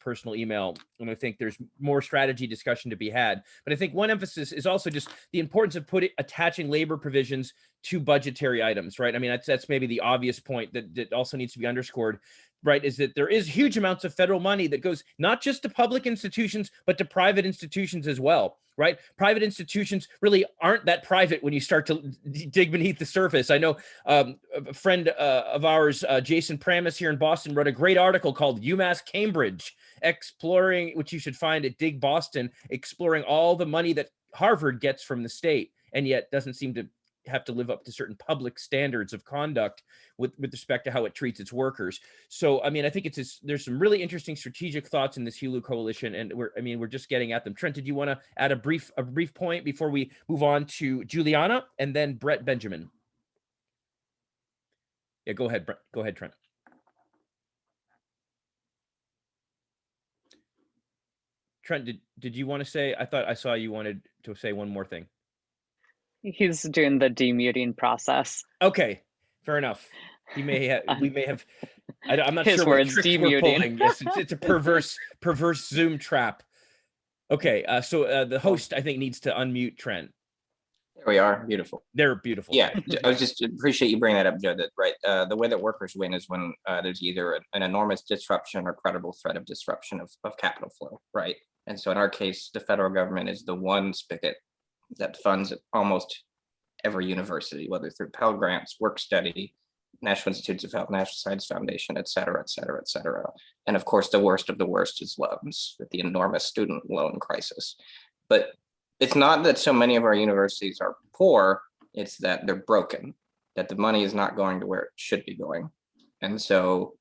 personal email. And I think there's more strategy discussion to be had. But I think one emphasis is also just the importance of attaching labor provisions to budgetary items, right? I mean, that's maybe the obvious point that also needs to be underscored, right? Is that there is huge amounts of federal money that goes not just to public institutions, but to private institutions as well, right? Private institutions really aren't that private when you start to dig beneath the surface. I know a friend of ours, Jason Pramis here in Boston, wrote a great article called UMass Cambridge, exploring, which you should find at Dig Boston, exploring all the money that Harvard gets from the state, and yet doesn't seem to have to live up to certain public standards of conduct with respect to how it treats its workers. So, I mean, I think there's some really interesting strategic thoughts in this HELU coalition, and we're just getting at them. Trent, did you want to add a brief point before we move on to Juliana and then Brett Benjamin? Yeah, go ahead, Brett. Go ahead, Trent. Trent, did you want to say? I thought I saw you wanted to say one more thing. He's doing the demuting process. Okay, fair enough. We may have. I'm not His sure words, what tricks we're demuting. pulling. Yes, it's a perverse Zoom trap. Okay, so the host, I think, needs to unmute Trent. There we are. Beautiful. They're beautiful. Yeah, I was just appreciate you bringing that up, Joe. That right. The way that workers win is when there's either an enormous disruption or credible threat of disruption of capital flow, right? And so in our case, the federal government is the one spigot that funds almost every university, whether through Pell Grants, work study, National Institutes of Health, National Science Foundation, et cetera, et cetera, et cetera. And of course, the worst of the worst is loans, with the enormous student loan crisis. But it's not that so many of our universities are poor, it's that they're broken, that the money is not going to where it should be going. And so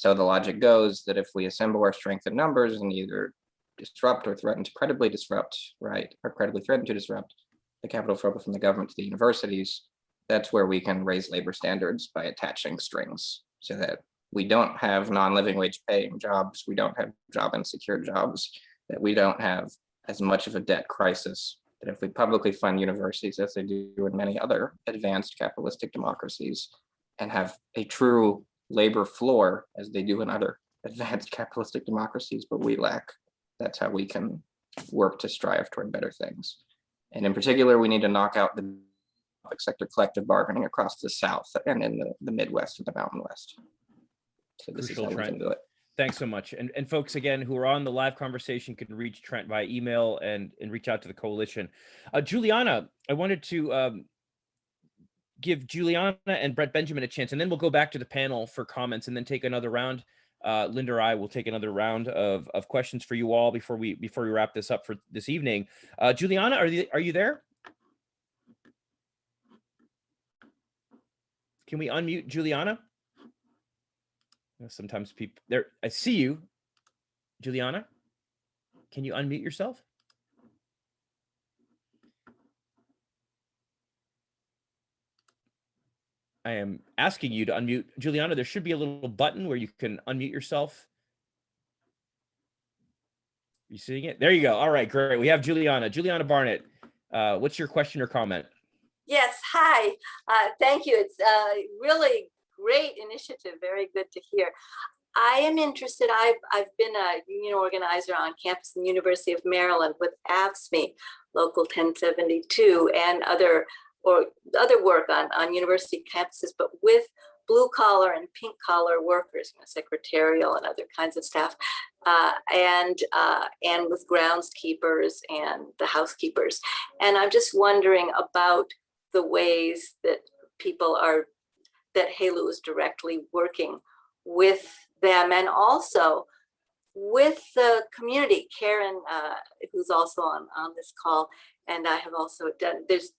the logic goes that if we assemble our strength in numbers and either disrupt or threaten to credibly disrupt, right, or credibly threaten to disrupt the capital flow from the government to the universities, that's where we can raise labor standards by attaching strings so that we don't have non-living wage paying jobs, we don't have job insecure jobs, that we don't have as much of a debt crisis, that if we publicly fund universities as they do in many other advanced capitalistic democracies and have a true labor floor as they do in other advanced capitalistic democracies, but we lack, that's how we can work to strive toward better things. And in particular, we need to knock out the public sector collective bargaining across the South and in the Midwest and the Mountain West. So this Crucial, is how we can do it. Thanks so much. And folks, again, who are on the live conversation can reach Trent via email and reach out to the coalition. Juliana, I wanted to give Juliana and Brett Benjamin a chance, and then we'll go back to the panel for comments and then take another round. Linda or I will take another round of questions for you all before we wrap this up for this evening. Juliana, are you there? Can we unmute Juliana? Sometimes people there. I see you, Juliana. Can you unmute yourself? I am asking you to unmute. Juliana, there should be a little button where you can unmute yourself. You seeing it? There you go. All right, great. We have Juliana. Juliana Barnett, what's your question or comment? Yes, hi. Thank you. It's a really great initiative. Very good to hear. I am interested. I've been a union organizer on campus in the University of Maryland with AFSCME, Local 1072, and other work on university campuses, but with blue collar and pink collar workers, secretarial and other kinds of staff, and with groundskeepers and the housekeepers. And I'm just wondering about the ways that that HELU is directly working with them, and also with the community. Karen, who's also on this call, and I have also done, there's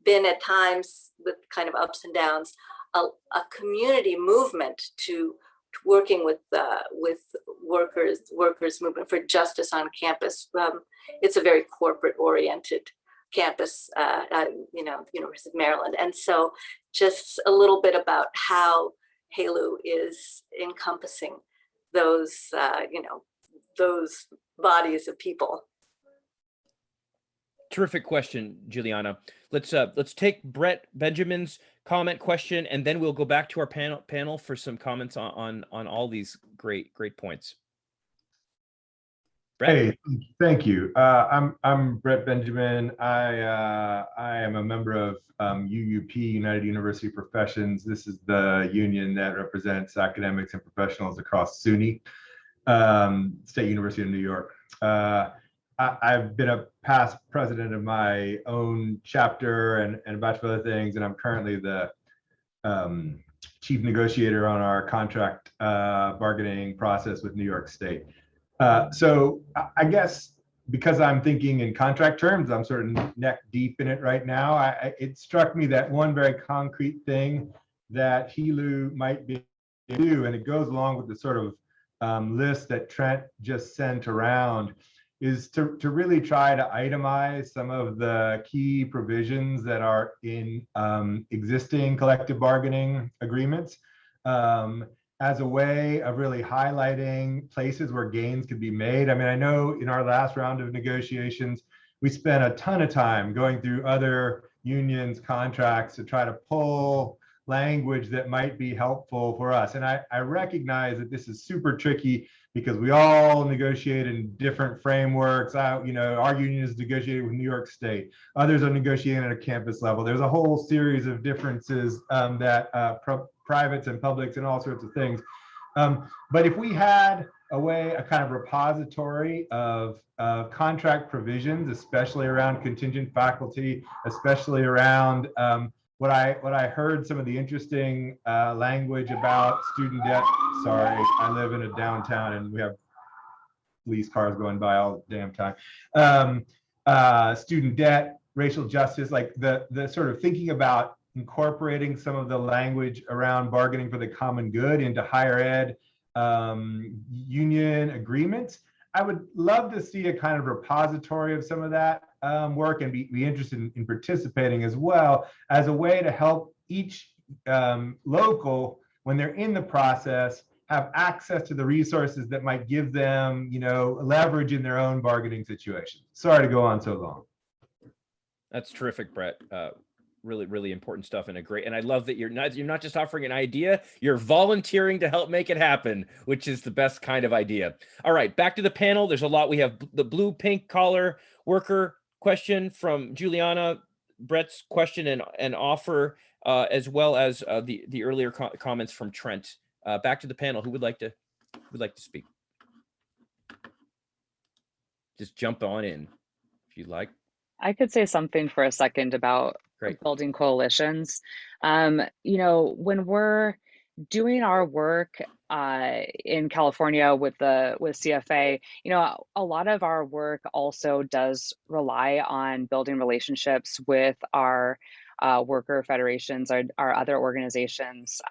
been at times with kind of ups and downs, a community movement to working with workers movement for justice on campus. It's a very corporate oriented campus, University of Maryland. And so just a little bit about how HELU is encompassing those, those bodies of people. Terrific question, Juliana. Let's take Brett Benjamin's comment question, and then we'll go back to our panel for some comments on all these great points. Brett? Hey, thank you. I'm Brett Benjamin. I am a member of UUP, United University Professions. This is the union that represents academics and professionals across SUNY, State University of New York. I've been a past president of my own chapter and a bunch of other things, and I'm currently the chief negotiator on our contract bargaining process with New York State. So I guess because I'm thinking in contract terms, I'm sort of neck deep in it right now. It struck me that one very concrete thing that HELU might be able to do, and it goes along with the sort of list that Trent just sent around, is to really try to itemize some of the key provisions that are in existing collective bargaining agreements as a way of really highlighting places where gains could be made. I mean, I know in our last round of negotiations, we spent a ton of time going through other unions' contracts to try to pull language that might be helpful for us. And I recognize that this is super tricky because we all negotiate in different frameworks. Our union is negotiating with New York State. Others are negotiating at a campus level. There's a whole series of differences that privates and publics and all sorts of things. But if we had a kind of repository of contract provisions, especially around contingent faculty, especially around what I heard some of the interesting language about student debt. Sorry, I live in a downtown and we have police cars going by all the damn time. Student debt, racial justice, like the sort of thinking about incorporating some of the language around bargaining for the common good into higher ed union agreements. I would love to see a kind of repository of some of that work and be interested in participating as well as a way to help each local, when they're in the process, have access to the resources that might give them, leverage in their own bargaining situation. Sorry to go on so long. That's terrific, Brett. Really, really important stuff, and I love that you're not just offering an idea, you're volunteering to help make it happen, which is the best kind of idea. All right, back to the panel. There's a lot. We have the blue pink collar worker question from Juliana, Brett's question and offer, as well as the earlier comments from Trent. Back to the panel. Who would like to speak? Just jump on in if you'd like. I could say something for a second about building coalitions. When we're doing our work in California with CFA, a lot of our work also does rely on building relationships with our worker federations or other organizations,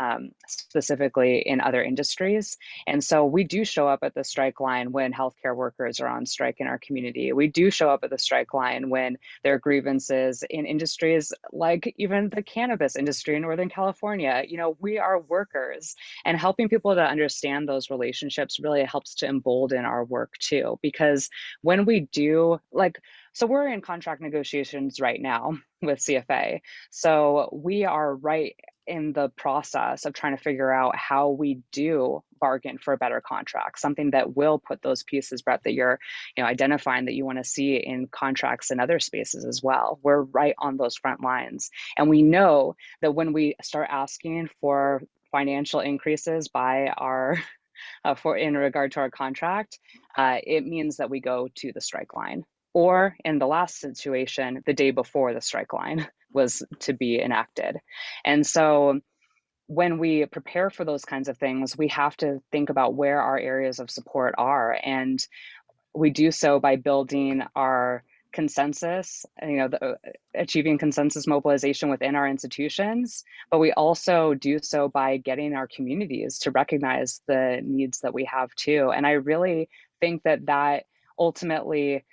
specifically in other industries. And so we do show up at the strike line when healthcare workers are on strike in our community. We do show up at the strike line when there are grievances in industries like even the cannabis industry in Northern California. You know, we are workers, and helping people to understand those relationships really helps to embolden our work too. Because when we do, like, so we're in contract negotiations right now with CFA. So we are right in the process of trying to figure out how we do bargain for a better contract, something that will put those pieces, Brett, that you're identifying that you want to see in contracts in other spaces as well. We're right on those front lines. And we know that when we start asking for financial increases by our for in regard to our contract, it means that we go to the strike line. Or in the last situation, the day before the strike line was to be enacted. And so when we prepare for those kinds of things, we have to think about where our areas of support are. And we do so by building our consensus, achieving consensus mobilization within our institutions, but we also do so by getting our communities to recognize the needs that we have too. And I really think that ultimately,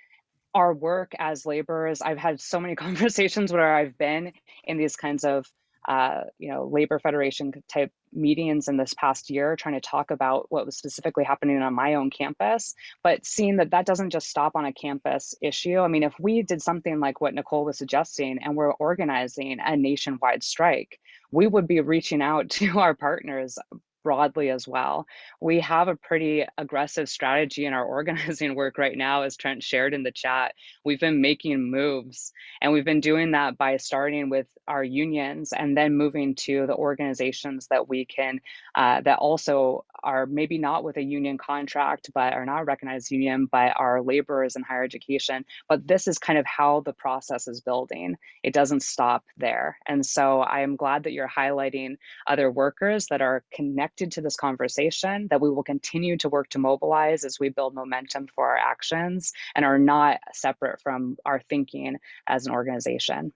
our work as laborers, I've had so many conversations where I've been in these kinds of labor federation type meetings in this past year, trying to talk about what was specifically happening on my own campus, but seeing that doesn't just stop on a campus issue. I mean, if we did something like what Nicole was suggesting and we're organizing a nationwide strike, we would be reaching out to our partners broadly as well. We have a pretty aggressive strategy in our organizing work right now, as Trent shared in the chat. We've been making moves, and we've been doing that by starting with our unions and then moving to the organizations that we can, that also are maybe not with a union contract, but are not a recognized union, but are laborers in higher education. But this is kind of how the process is building. It doesn't stop there. And so I am glad that you're highlighting other workers that are connected to this conversation, that we will continue to work to mobilize as we build momentum for our actions and are not separate from our thinking as an organization.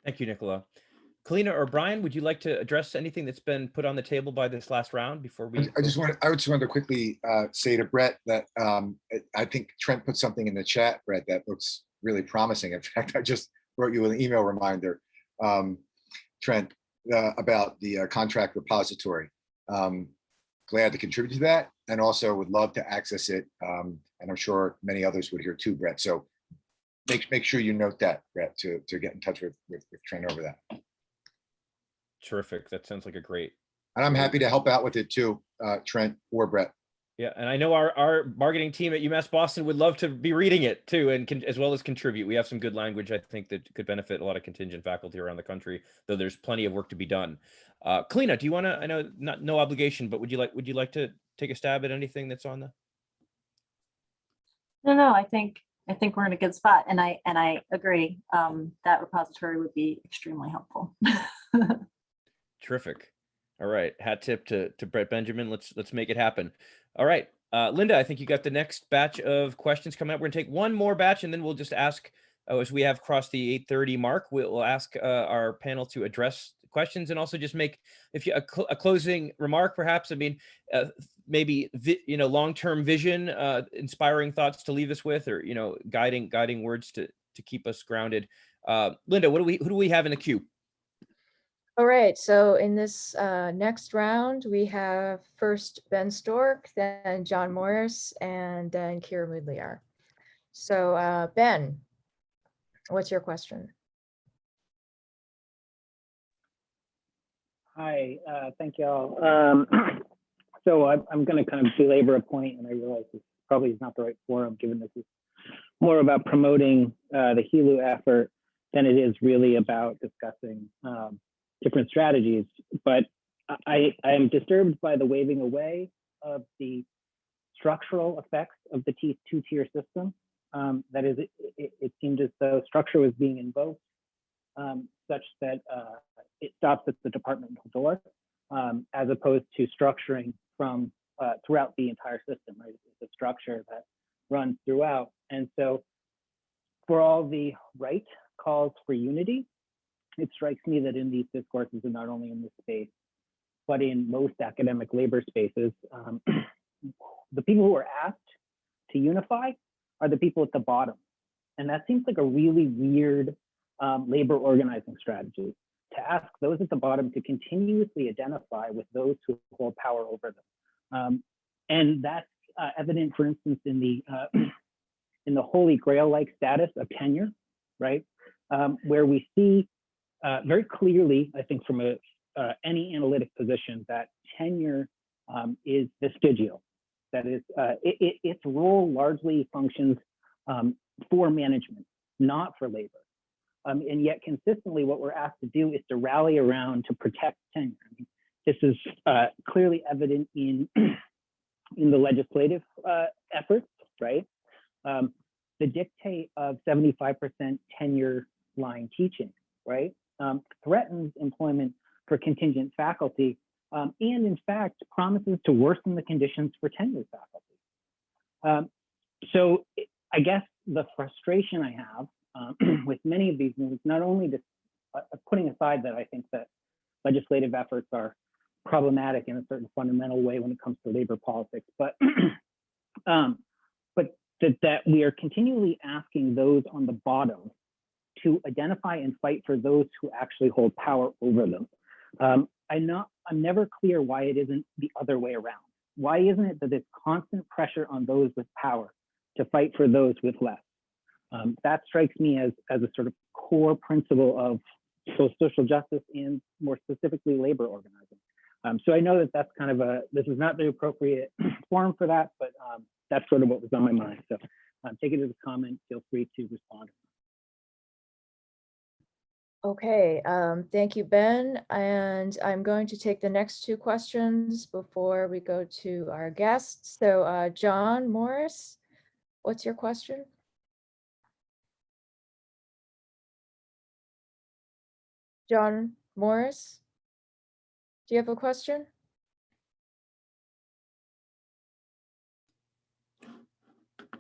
Thank you, Nicola. Kalina or Brian, would you like to address anything that's been put on the table by this last round before we? I just wanted to quickly say to Brett that I think Trent put something in the chat, Brett, that looks really promising. In fact, I just wrote you an email reminder, Trent, about the contract repository. Glad to contribute to that, and also would love to access it. And I'm sure many others would here too, Brett. So make sure you note that, Brett, to get in touch with Trent over that. Terrific. That sounds like a great. And I'm happy to help out with it too, Trent or Brett. Yeah, and I know our marketing team at UMass Boston would love to be reading it too, and as well as contribute. We have some good language, I think, that could benefit a lot of contingent faculty around the country, though there's plenty of work to be done. Kalina, do you want to? I know no obligation, but would you like to take a stab at anything that's on the? No, I think we're in a good spot, and I agree. That repository would be extremely helpful. Terrific. All right, hat tip to Brett Benjamin. Let's make it happen. All right, Linda, I think you got the next batch of questions coming up. We're gonna take one more batch, and then we'll just ask, as we have crossed the 8:30 mark, we'll ask our panel to address questions and also just make a closing remark, perhaps. I mean, maybe long-term vision, inspiring thoughts to leave us with, or guiding words to keep us grounded. Linda, who do we have in the queue? All right, so in this next round, we have first Ben Stork, then John Morris, and then Kira Mudliar. So Ben, what's your question? Hi, thank you all. So I'm going to kind of belabor a point, and I realize this probably is not the right forum, given this is more about promoting the HELU effort than it is really about discussing different strategies. But I am disturbed by the waving away of the structural effects of the two-tier system. That is, it seemed as though structure was being invoked such that it stops at the departmental door, as opposed to structuring from throughout the entire system, right? It's a structure that runs throughout. And so for all the right calls for unity, it strikes me that in these discourses, and not only in this space, but in most academic labor spaces, the people who are asked to unify are the people at the bottom. And that seems like a really weird labor organizing strategy, to ask those at the bottom to continuously identify with those who hold power over them. And that's evident, for instance, in the holy grail-like status of tenure, right? Where we see very clearly, I think from any analytic position, that tenure is vestigial. That is, its role largely functions for management, not for labor. And yet consistently what we're asked to do is to rally around to protect tenure. I mean, this is clearly evident in the legislative efforts, right? The dictate of 75% tenure line teaching, right? Threatens employment for contingent faculty, and in fact promises to worsen the conditions for tenured faculty. So I guess the frustration I have with many of these moves, not only just putting aside that I think that legislative efforts are problematic in a certain fundamental way when it comes to labor politics, but that we are continually asking those on the bottom to identify and fight for those who actually hold power over them. I'm never clear why it isn't the other way around. Why isn't it that there's constant pressure on those with power to fight for those with less? That strikes me as a sort of core principle of social justice and more specifically labor organizing. So I know that that's kind of this is not the appropriate forum for that, but that's sort of what was on my mind. So take it as a comment, feel free to respond. Okay, thank you, Ben. And I'm going to take the next two questions before we go to our guests. So John Morris, what's your question? John Morris, do you have a question?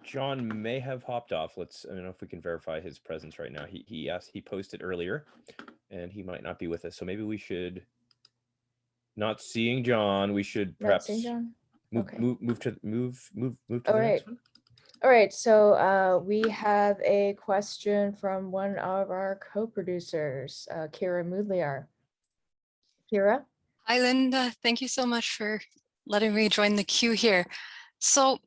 John may have hopped off. I don't know if we can verify his presence right now. He posted earlier and he might not be with us. So maybe we should, not seeing John, we should perhaps move to the next one. All right, so we have a question from one of our co-producers, Kira Mudliar. Kira? Hi, Linda. Thank you so much for letting me join the queue here. So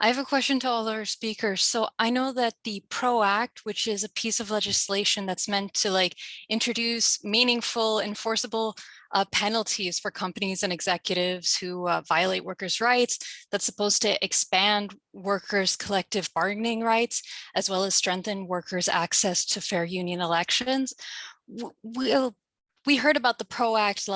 I have a question to all our speakers. So I know that the PRO Act, which is a piece of legislation that's meant to introduce meaningful, enforceable penalties for companies and executives who violate workers' rights, that's supposed to expand workers' collective bargaining rights, as well as strengthen workers' access to fair union elections. We heard about the PRO Act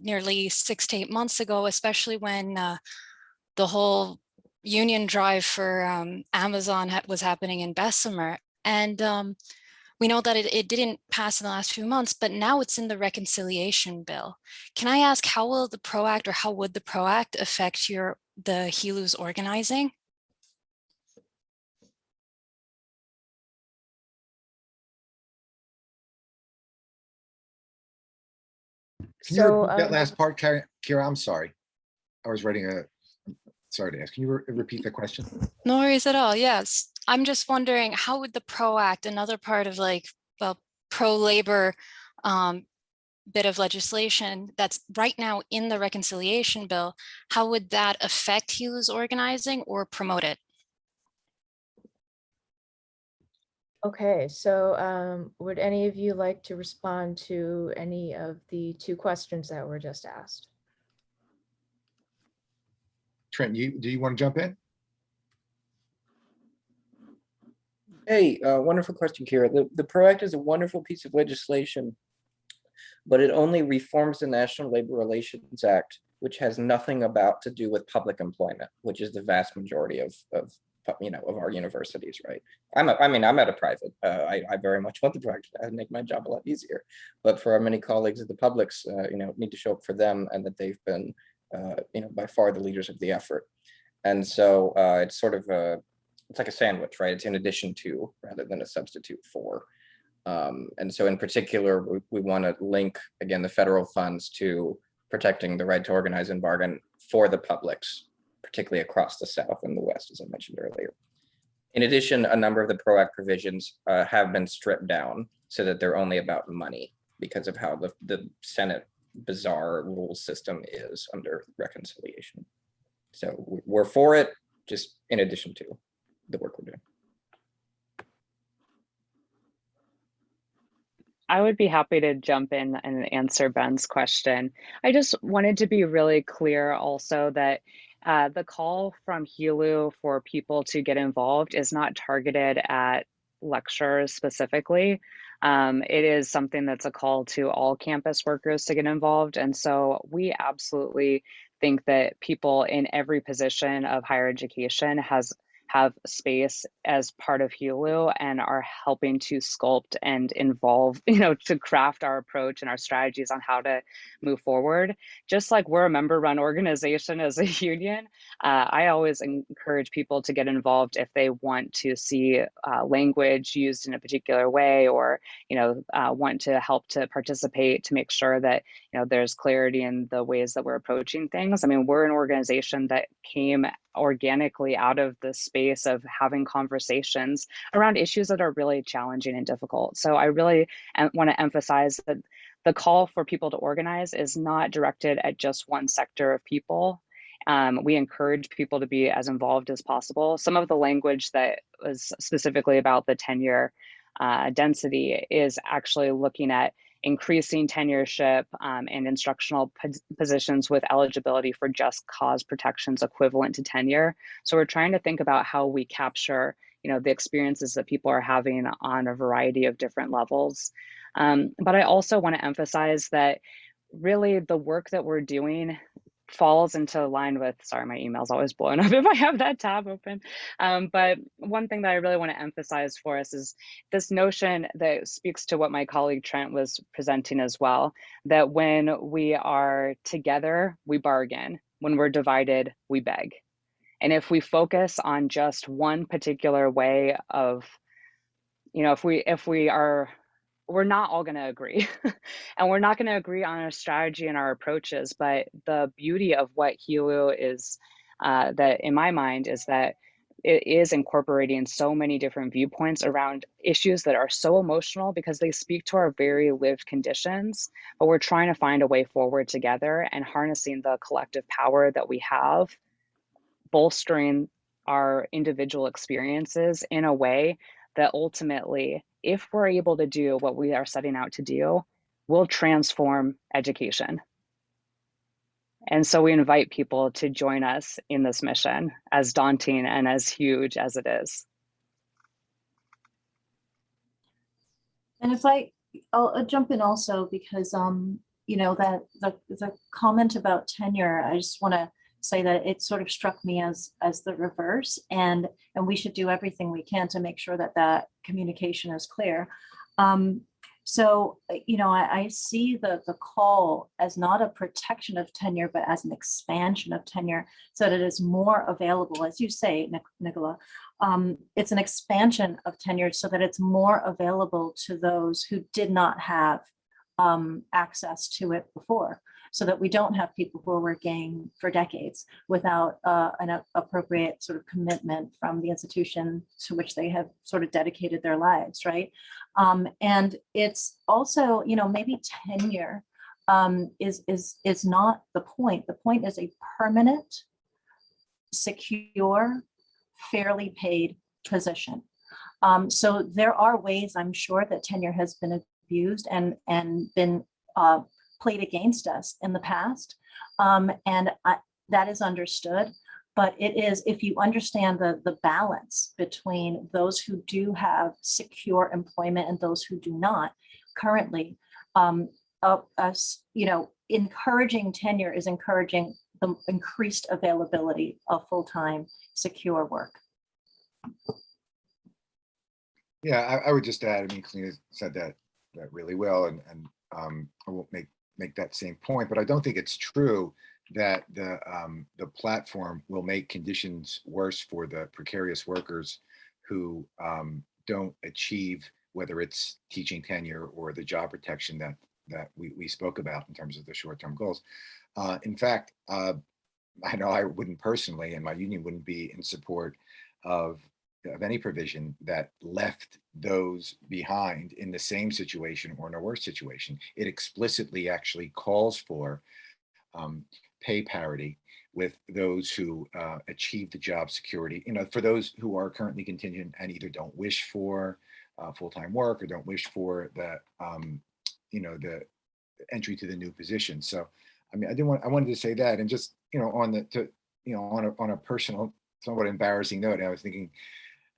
nearly 6 to 8 months ago, especially when the whole union drive for Amazon was happening in Bessemer. And we know that it didn't pass in the last few months, but now it's in the reconciliation bill. Can I ask, how will the PRO Act, or how would the PRO Act affect the HELU's organizing? Can you repeat that last part, Kira? I'm sorry. I was writing sorry to ask. Can you repeat the question? No worries at all. Yes. I'm just wondering, how would the PRO Act, another part of pro-labor bit of legislation that's right now in the reconciliation bill, how would that affect HELU's organizing or promote it? Okay, so would any of you like to respond to any of the two questions that were just asked? Trent, do you want to jump in? Hey, wonderful question, Kira. The PRO Act is a wonderful piece of legislation, but it only reforms the National Labor Relations Act, which has nothing to do with public employment, which is the vast majority of our universities, right? I'm at a private. I very much want the PRO Act to make my job a lot easier, but for our many colleagues at the publics, need to show up for them, and that they've been, by far the leaders of the effort. And so it's sort of it's like a sandwich, right? It's in addition to rather than a substitute for. And so in particular, we want to link, again, the federal funds to protecting the right to organize and bargain for the publics, particularly across the South and the West, as I mentioned earlier. In addition, a number of the PRO Act provisions have been stripped down so that they're only about money because of how the Senate bizarre rule system is under reconciliation. So we're for it, just in addition to the work we're doing. I would be happy to jump in and answer Ben's question. I just wanted to be really clear also that the call from HELU for people to get involved is not targeted at lecturers specifically. It is something that's a call to all campus workers to get involved. And so we absolutely think that people in every position of higher education have space as part of HELU and are helping to sculpt and involve, to craft our approach and our strategies on how to move forward. Just like we're a member-run organization as a union, I always encourage people to get involved if they want to see language used in a particular way, or want to help to participate to make sure that there's clarity in the ways that we're approaching things. I mean, we're an organization that came organically out of the space of having conversations around issues that are really challenging and difficult. So I really want to emphasize that the call for people to organize is not directed at just one sector of people. We encourage people to be as involved as possible. Some of the language that was specifically about the tenure density is actually looking at increasing tenureship and instructional positions with eligibility for just cause protections equivalent to tenure. So we're trying to think about how we capture, the experiences that people are having on a variety of different levels. But I also want to emphasize that really the work that we're doing falls into line with, sorry, my email's always blowing up if I have that tab open. But one thing that I really want to emphasize for us is this notion that speaks to what my colleague Trent was presenting as well, that when we are together, we bargain. When we're divided, we beg. And if we focus on just one particular way of, we're not all going to agree and we're not going to agree on a strategy and our approaches. But the beauty of what HELU is, that in my mind, is that it is incorporating so many different viewpoints around issues that are so emotional because they speak to our very lived conditions, but we're trying to find a way forward together and harnessing the collective power that we have, bolstering our individual experiences in a way that ultimately, if we're able to do what we are setting out to do, will transform education. And so we invite people to join us in this mission, as daunting and as huge as it is. And if I'll jump in also because, that the comment about tenure, I just want to say that it sort of struck me as the reverse, and we should do everything we can to make sure that communication is clear. So, I see the call as not a protection of tenure, but as an expansion of tenure so that it is more available, as you say, Nicola. It's an expansion of tenure so that it's more available to those who did not have access to it before, so that we don't have people who are working for decades without an appropriate sort of commitment from the institution to which they have sort of dedicated their lives, right? And it's also, maybe tenure is not the point. The point is a permanent, secure, fairly paid position. So there are ways, I'm sure, that tenure has been abused and been played against us in the past. That is understood, but it is, if you understand the balance between those who do have secure employment and those who do not currently, encouraging tenure is encouraging the increased availability of full-time secure work. Yeah, I would just add, Kalina said that really well, and I won't make that same point, but I don't think it's true that the platform will make conditions worse for the precarious workers who don't achieve whether it's teaching tenure or the job protection that we spoke about in terms of the short-term goals. In fact, I know I wouldn't personally, and my union wouldn't be in support of any provision that left those behind in the same situation or in a worse situation. It explicitly actually calls for pay parity with those who achieve the job security, for those who are currently contingent and either don't wish for full-time work or don't wish for the, the entry to the new position. So, I mean, I wanted to say that, and just, on a personal, somewhat embarrassing note, I was thinking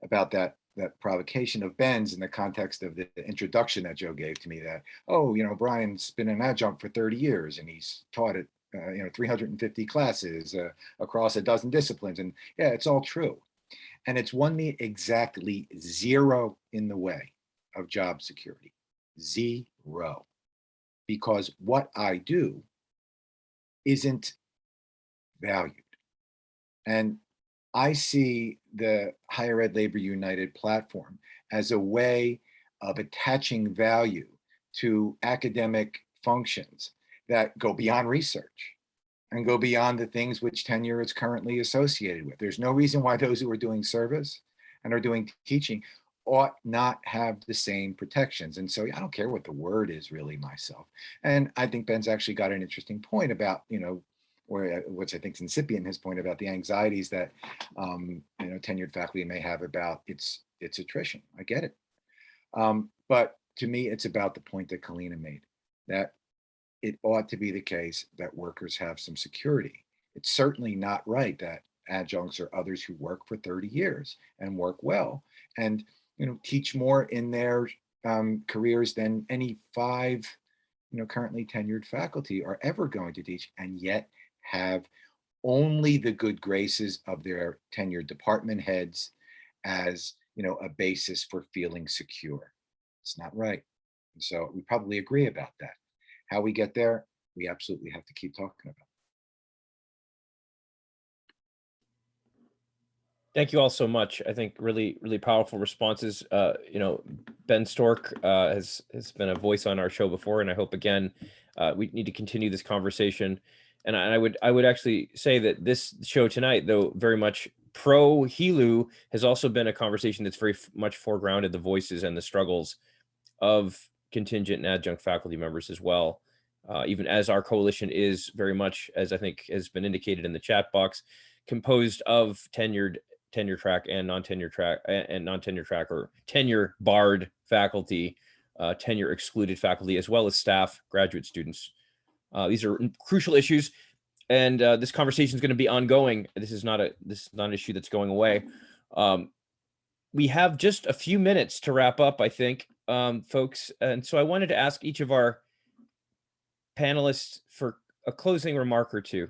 about that provocation of Ben's in the context of the introduction that Joe gave to me, that, oh, Brian's been an adjunct for 30 years and he's taught it, 350 classes across a dozen disciplines. And yeah, it's all true. And it's one me exactly zero in the way of job security, zero, because what I do isn't valued. And I see the Higher Ed Labor United platform as a way of attaching value to academic functions that go beyond research and go beyond the things which tenure is currently associated with. There's no reason why those who are doing service and are doing teaching ought not have the same protections. And so I don't care what the word is really myself. And I think Ben's actually got an interesting point about, or which I think is incipient, his point about the anxieties that tenured faculty may have about its attrition. I get it. But to me, it's about the point that Kalina made, that it ought to be the case that workers have some security. It's certainly not right that adjuncts or others who work for 30 years and work well and teach more in their careers than any 5 currently tenured faculty are ever going to teach, and yet have only the good graces of their tenured department heads as a basis for feeling secure. It's not right. And so we probably agree about that. How we get there, we absolutely have to keep talking about. Thank you all so much. I think really, really powerful responses. Ben Stork has been a voice on our show before, and I hope again we need to continue this conversation. And I would actually say that this show tonight, though very much pro HELU, has also been a conversation that's very much foregrounded the voices and the struggles of contingent and adjunct faculty members as well. Even as our coalition is very much, as I think has been indicated in the chat box, composed of tenure track and non-tenure track or tenure barred faculty, tenure excluded faculty, as well as staff, graduate students. These are crucial issues, and this conversation is going to be ongoing. This is not an issue that's going away. We have just a few minutes to wrap up, I think, folks, and so I wanted to ask each of our panelists for a closing remark or two.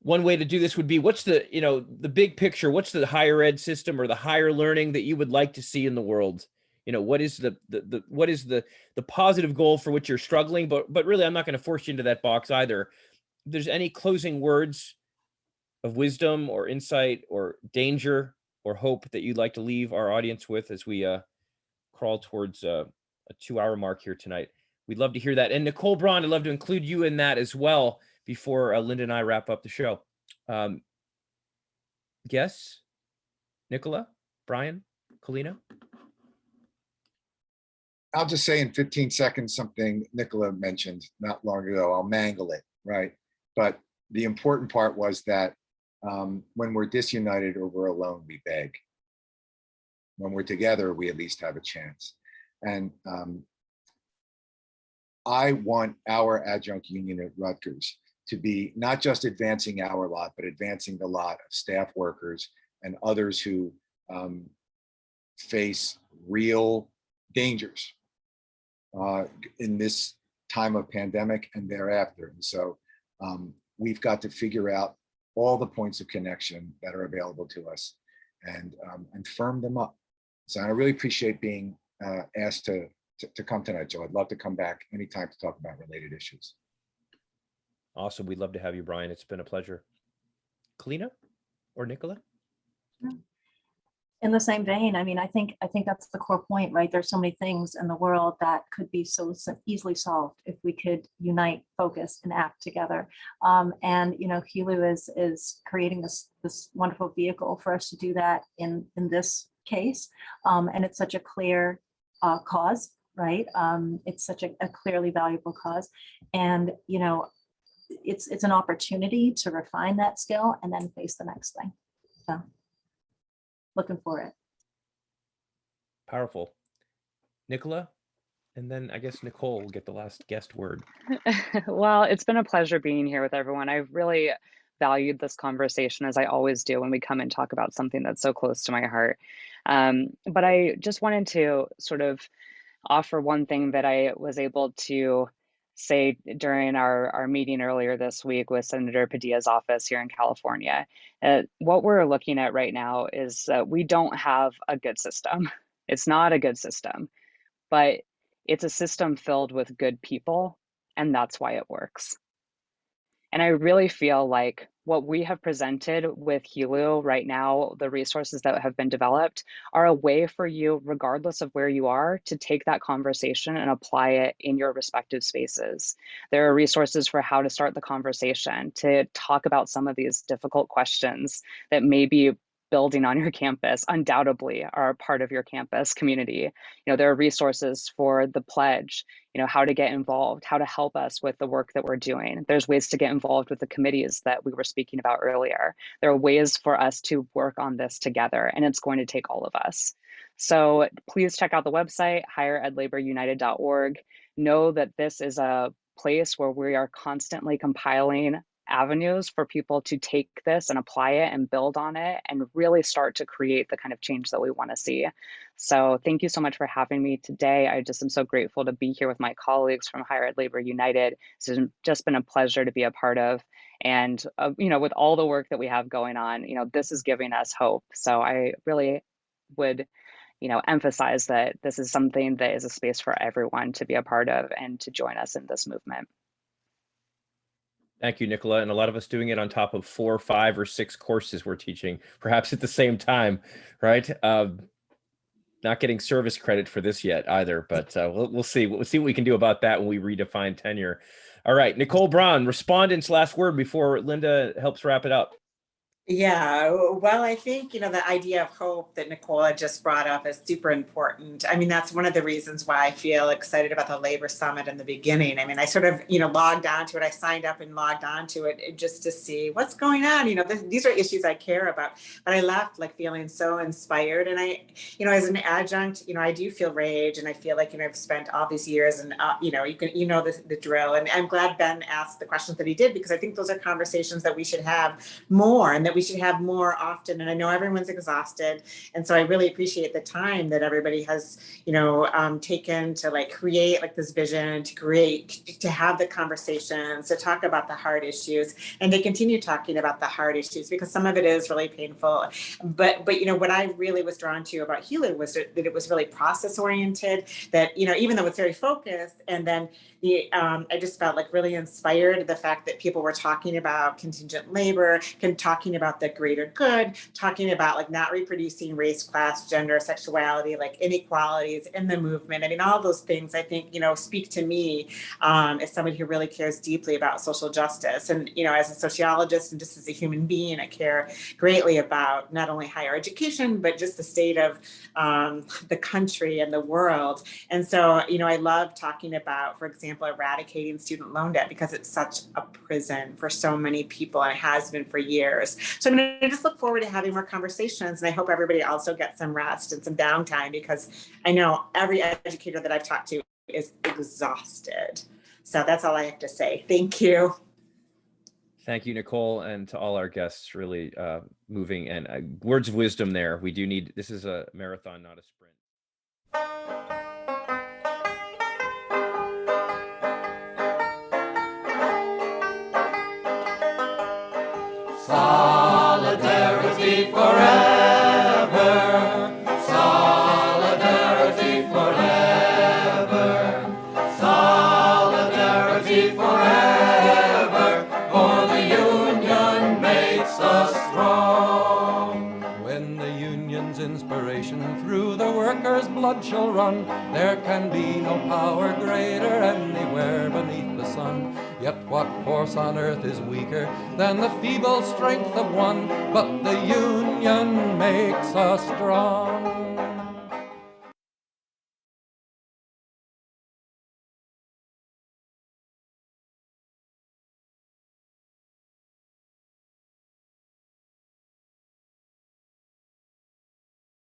One way to do this would be, what's the big picture? What's the higher ed system or the higher learning that you would like to see in the world? What is the positive goal for which you're struggling? But really, I'm not going to force you into that box either. If there's any closing words of wisdom or insight or danger or hope that you'd like to leave our audience with as we crawl towards a 2-hour mark here tonight, we'd love to hear that. And Nicole Braun, I'd love to include you in that as well before Linda and I wrap up the show. Guess, Nicola, Brian, Kalina? I'll just say in 15 seconds something Nicola mentioned not long ago. I'll mangle it, right? But the important part was that when we're disunited or we're alone, we beg. When we're together, we at least have a chance. And I want our adjunct union at Rutgers to be not just advancing our lot, but advancing the lot of staff workers and others who face real dangers in this time of pandemic and thereafter. And so we've got to figure out all the points of connection that are available to us and firm them up. So I really appreciate being asked to come tonight, Joe. I'd love to come back anytime to talk about related issues. Awesome. We'd love to have you, Brian. It's been a pleasure. Kalina or Nicola? In the same vein, I mean, I think that's the core point, right? There's so many things in the world that could be so easily solved if we could unite, focus, and act together. And you know, HELU is creating this wonderful vehicle for us to do that in this case. And it's such a clear cause, right? It's such a clearly valuable cause, and you know, it's an opportunity to refine that skill and then face the next thing. So. Looking for it. Powerful. Nicola, and then I guess Nicole will get the last guest word. Well, it's been a pleasure being here with everyone. I've really valued this conversation, as I always do when we come and talk about something that's so close to my heart. But I just wanted to sort of offer one thing that I was able to say during our meeting earlier this week with Senator Padilla's office here in California. What we're looking at right now is we don't have a good system. It's not a good system, but it's a system filled with good people, and that's why it works. And I really feel like what we have presented with HELU right now, the resources that have been developed, are a way for you, regardless of where you are, to take that conversation and apply it in your respective spaces. There are resources for how to start the conversation, to talk about some of these difficult questions that may be building on your campus, undoubtedly are a part of your campus community. You know, there are resources for the pledge, you know, how to get involved, how to help us with the work that we're doing. There's ways to get involved with the committees that we were speaking about earlier. There are ways for us to work on this together, and it's going to take all of us. So please check out the website, higheredlaborunited.org. Know that this is a place where we are constantly compiling avenues for people to take this and apply it and build on it and really start to create the kind of change that we want to see. So thank you so much for having me today. I just am so grateful to be here with my colleagues from Higher Ed Labor United. This has just been a pleasure to be a part of. And, you know, with all the work that we have going on, you know, this is giving us hope. So I really would, you know, emphasize that this is something that is a space for everyone to be a part of and to join us in this movement. Thank you, Nicola. And a lot of us doing it on top of 4, 5, or 6 courses we're teaching, perhaps at the same time, right? Not getting service credit for this yet either, but we'll see. We'll see what we can do about that when we redefine tenure. All right, Nicole Braun, respondent's last word before Linda helps wrap it up. Yeah, well, I think, you know, the idea of hope that Nicola just brought up is super important. I mean, that's one of the reasons why I feel excited about the Labor Summit in the beginning. I mean, I sort of, you know, logged onto it. I signed up and logged onto it just to see what's going on. You know, these are issues I care about, but I left like feeling so inspired. And I, you know, as an adjunct, you know, I do feel rage, and I feel like, you know, I've spent all these years, and, you know, you know, the drill. And I'm glad Ben asked the questions that he did, because I think those are conversations that we should have more, and that we should have more often. And I know everyone's exhausted, and so I really appreciate the time that everybody has, you know, taken to like create like this vision, to have the conversations, to talk about the hard issues, and to continue talking about the hard issues, because some of it is really painful. But you know, what I really was drawn to about HELU was that it was really process oriented. That, you know, even though it's very focused, and then I just felt like really inspired the fact that people were talking about contingent labor, talking about the greater good, talking about like not reproducing race, class, gender, sexuality, like inequalities in the movement. I mean, all those things, I think, you know, speak to me as somebody who really cares deeply about social justice. And, you know, as a sociologist and just as a human being, I care greatly about not only higher education, but just the state of the country and the world. And so, you know, I love talking about, for example, eradicating student loan debt, because it's such a prison for so many people, and it has been for years. So I'm going to just look forward to having more conversations, and I hope everybody also gets some rest and some downtime, because I know every educator that I've talked to is exhausted. So that's all I have to say. Thank you. Thank you, Nicole, and to all our guests. Really moving, and words of wisdom there. We do need, this is a marathon, not a sprint. Solidarity forever. Solidarity forever. Solidarity forever. For the union makes us strong. When the union's inspiration blood shall run. There can be no power greater anywhere beneath the sun. Yet what force on earth is weaker than the feeble strength of one? But the union makes us strong.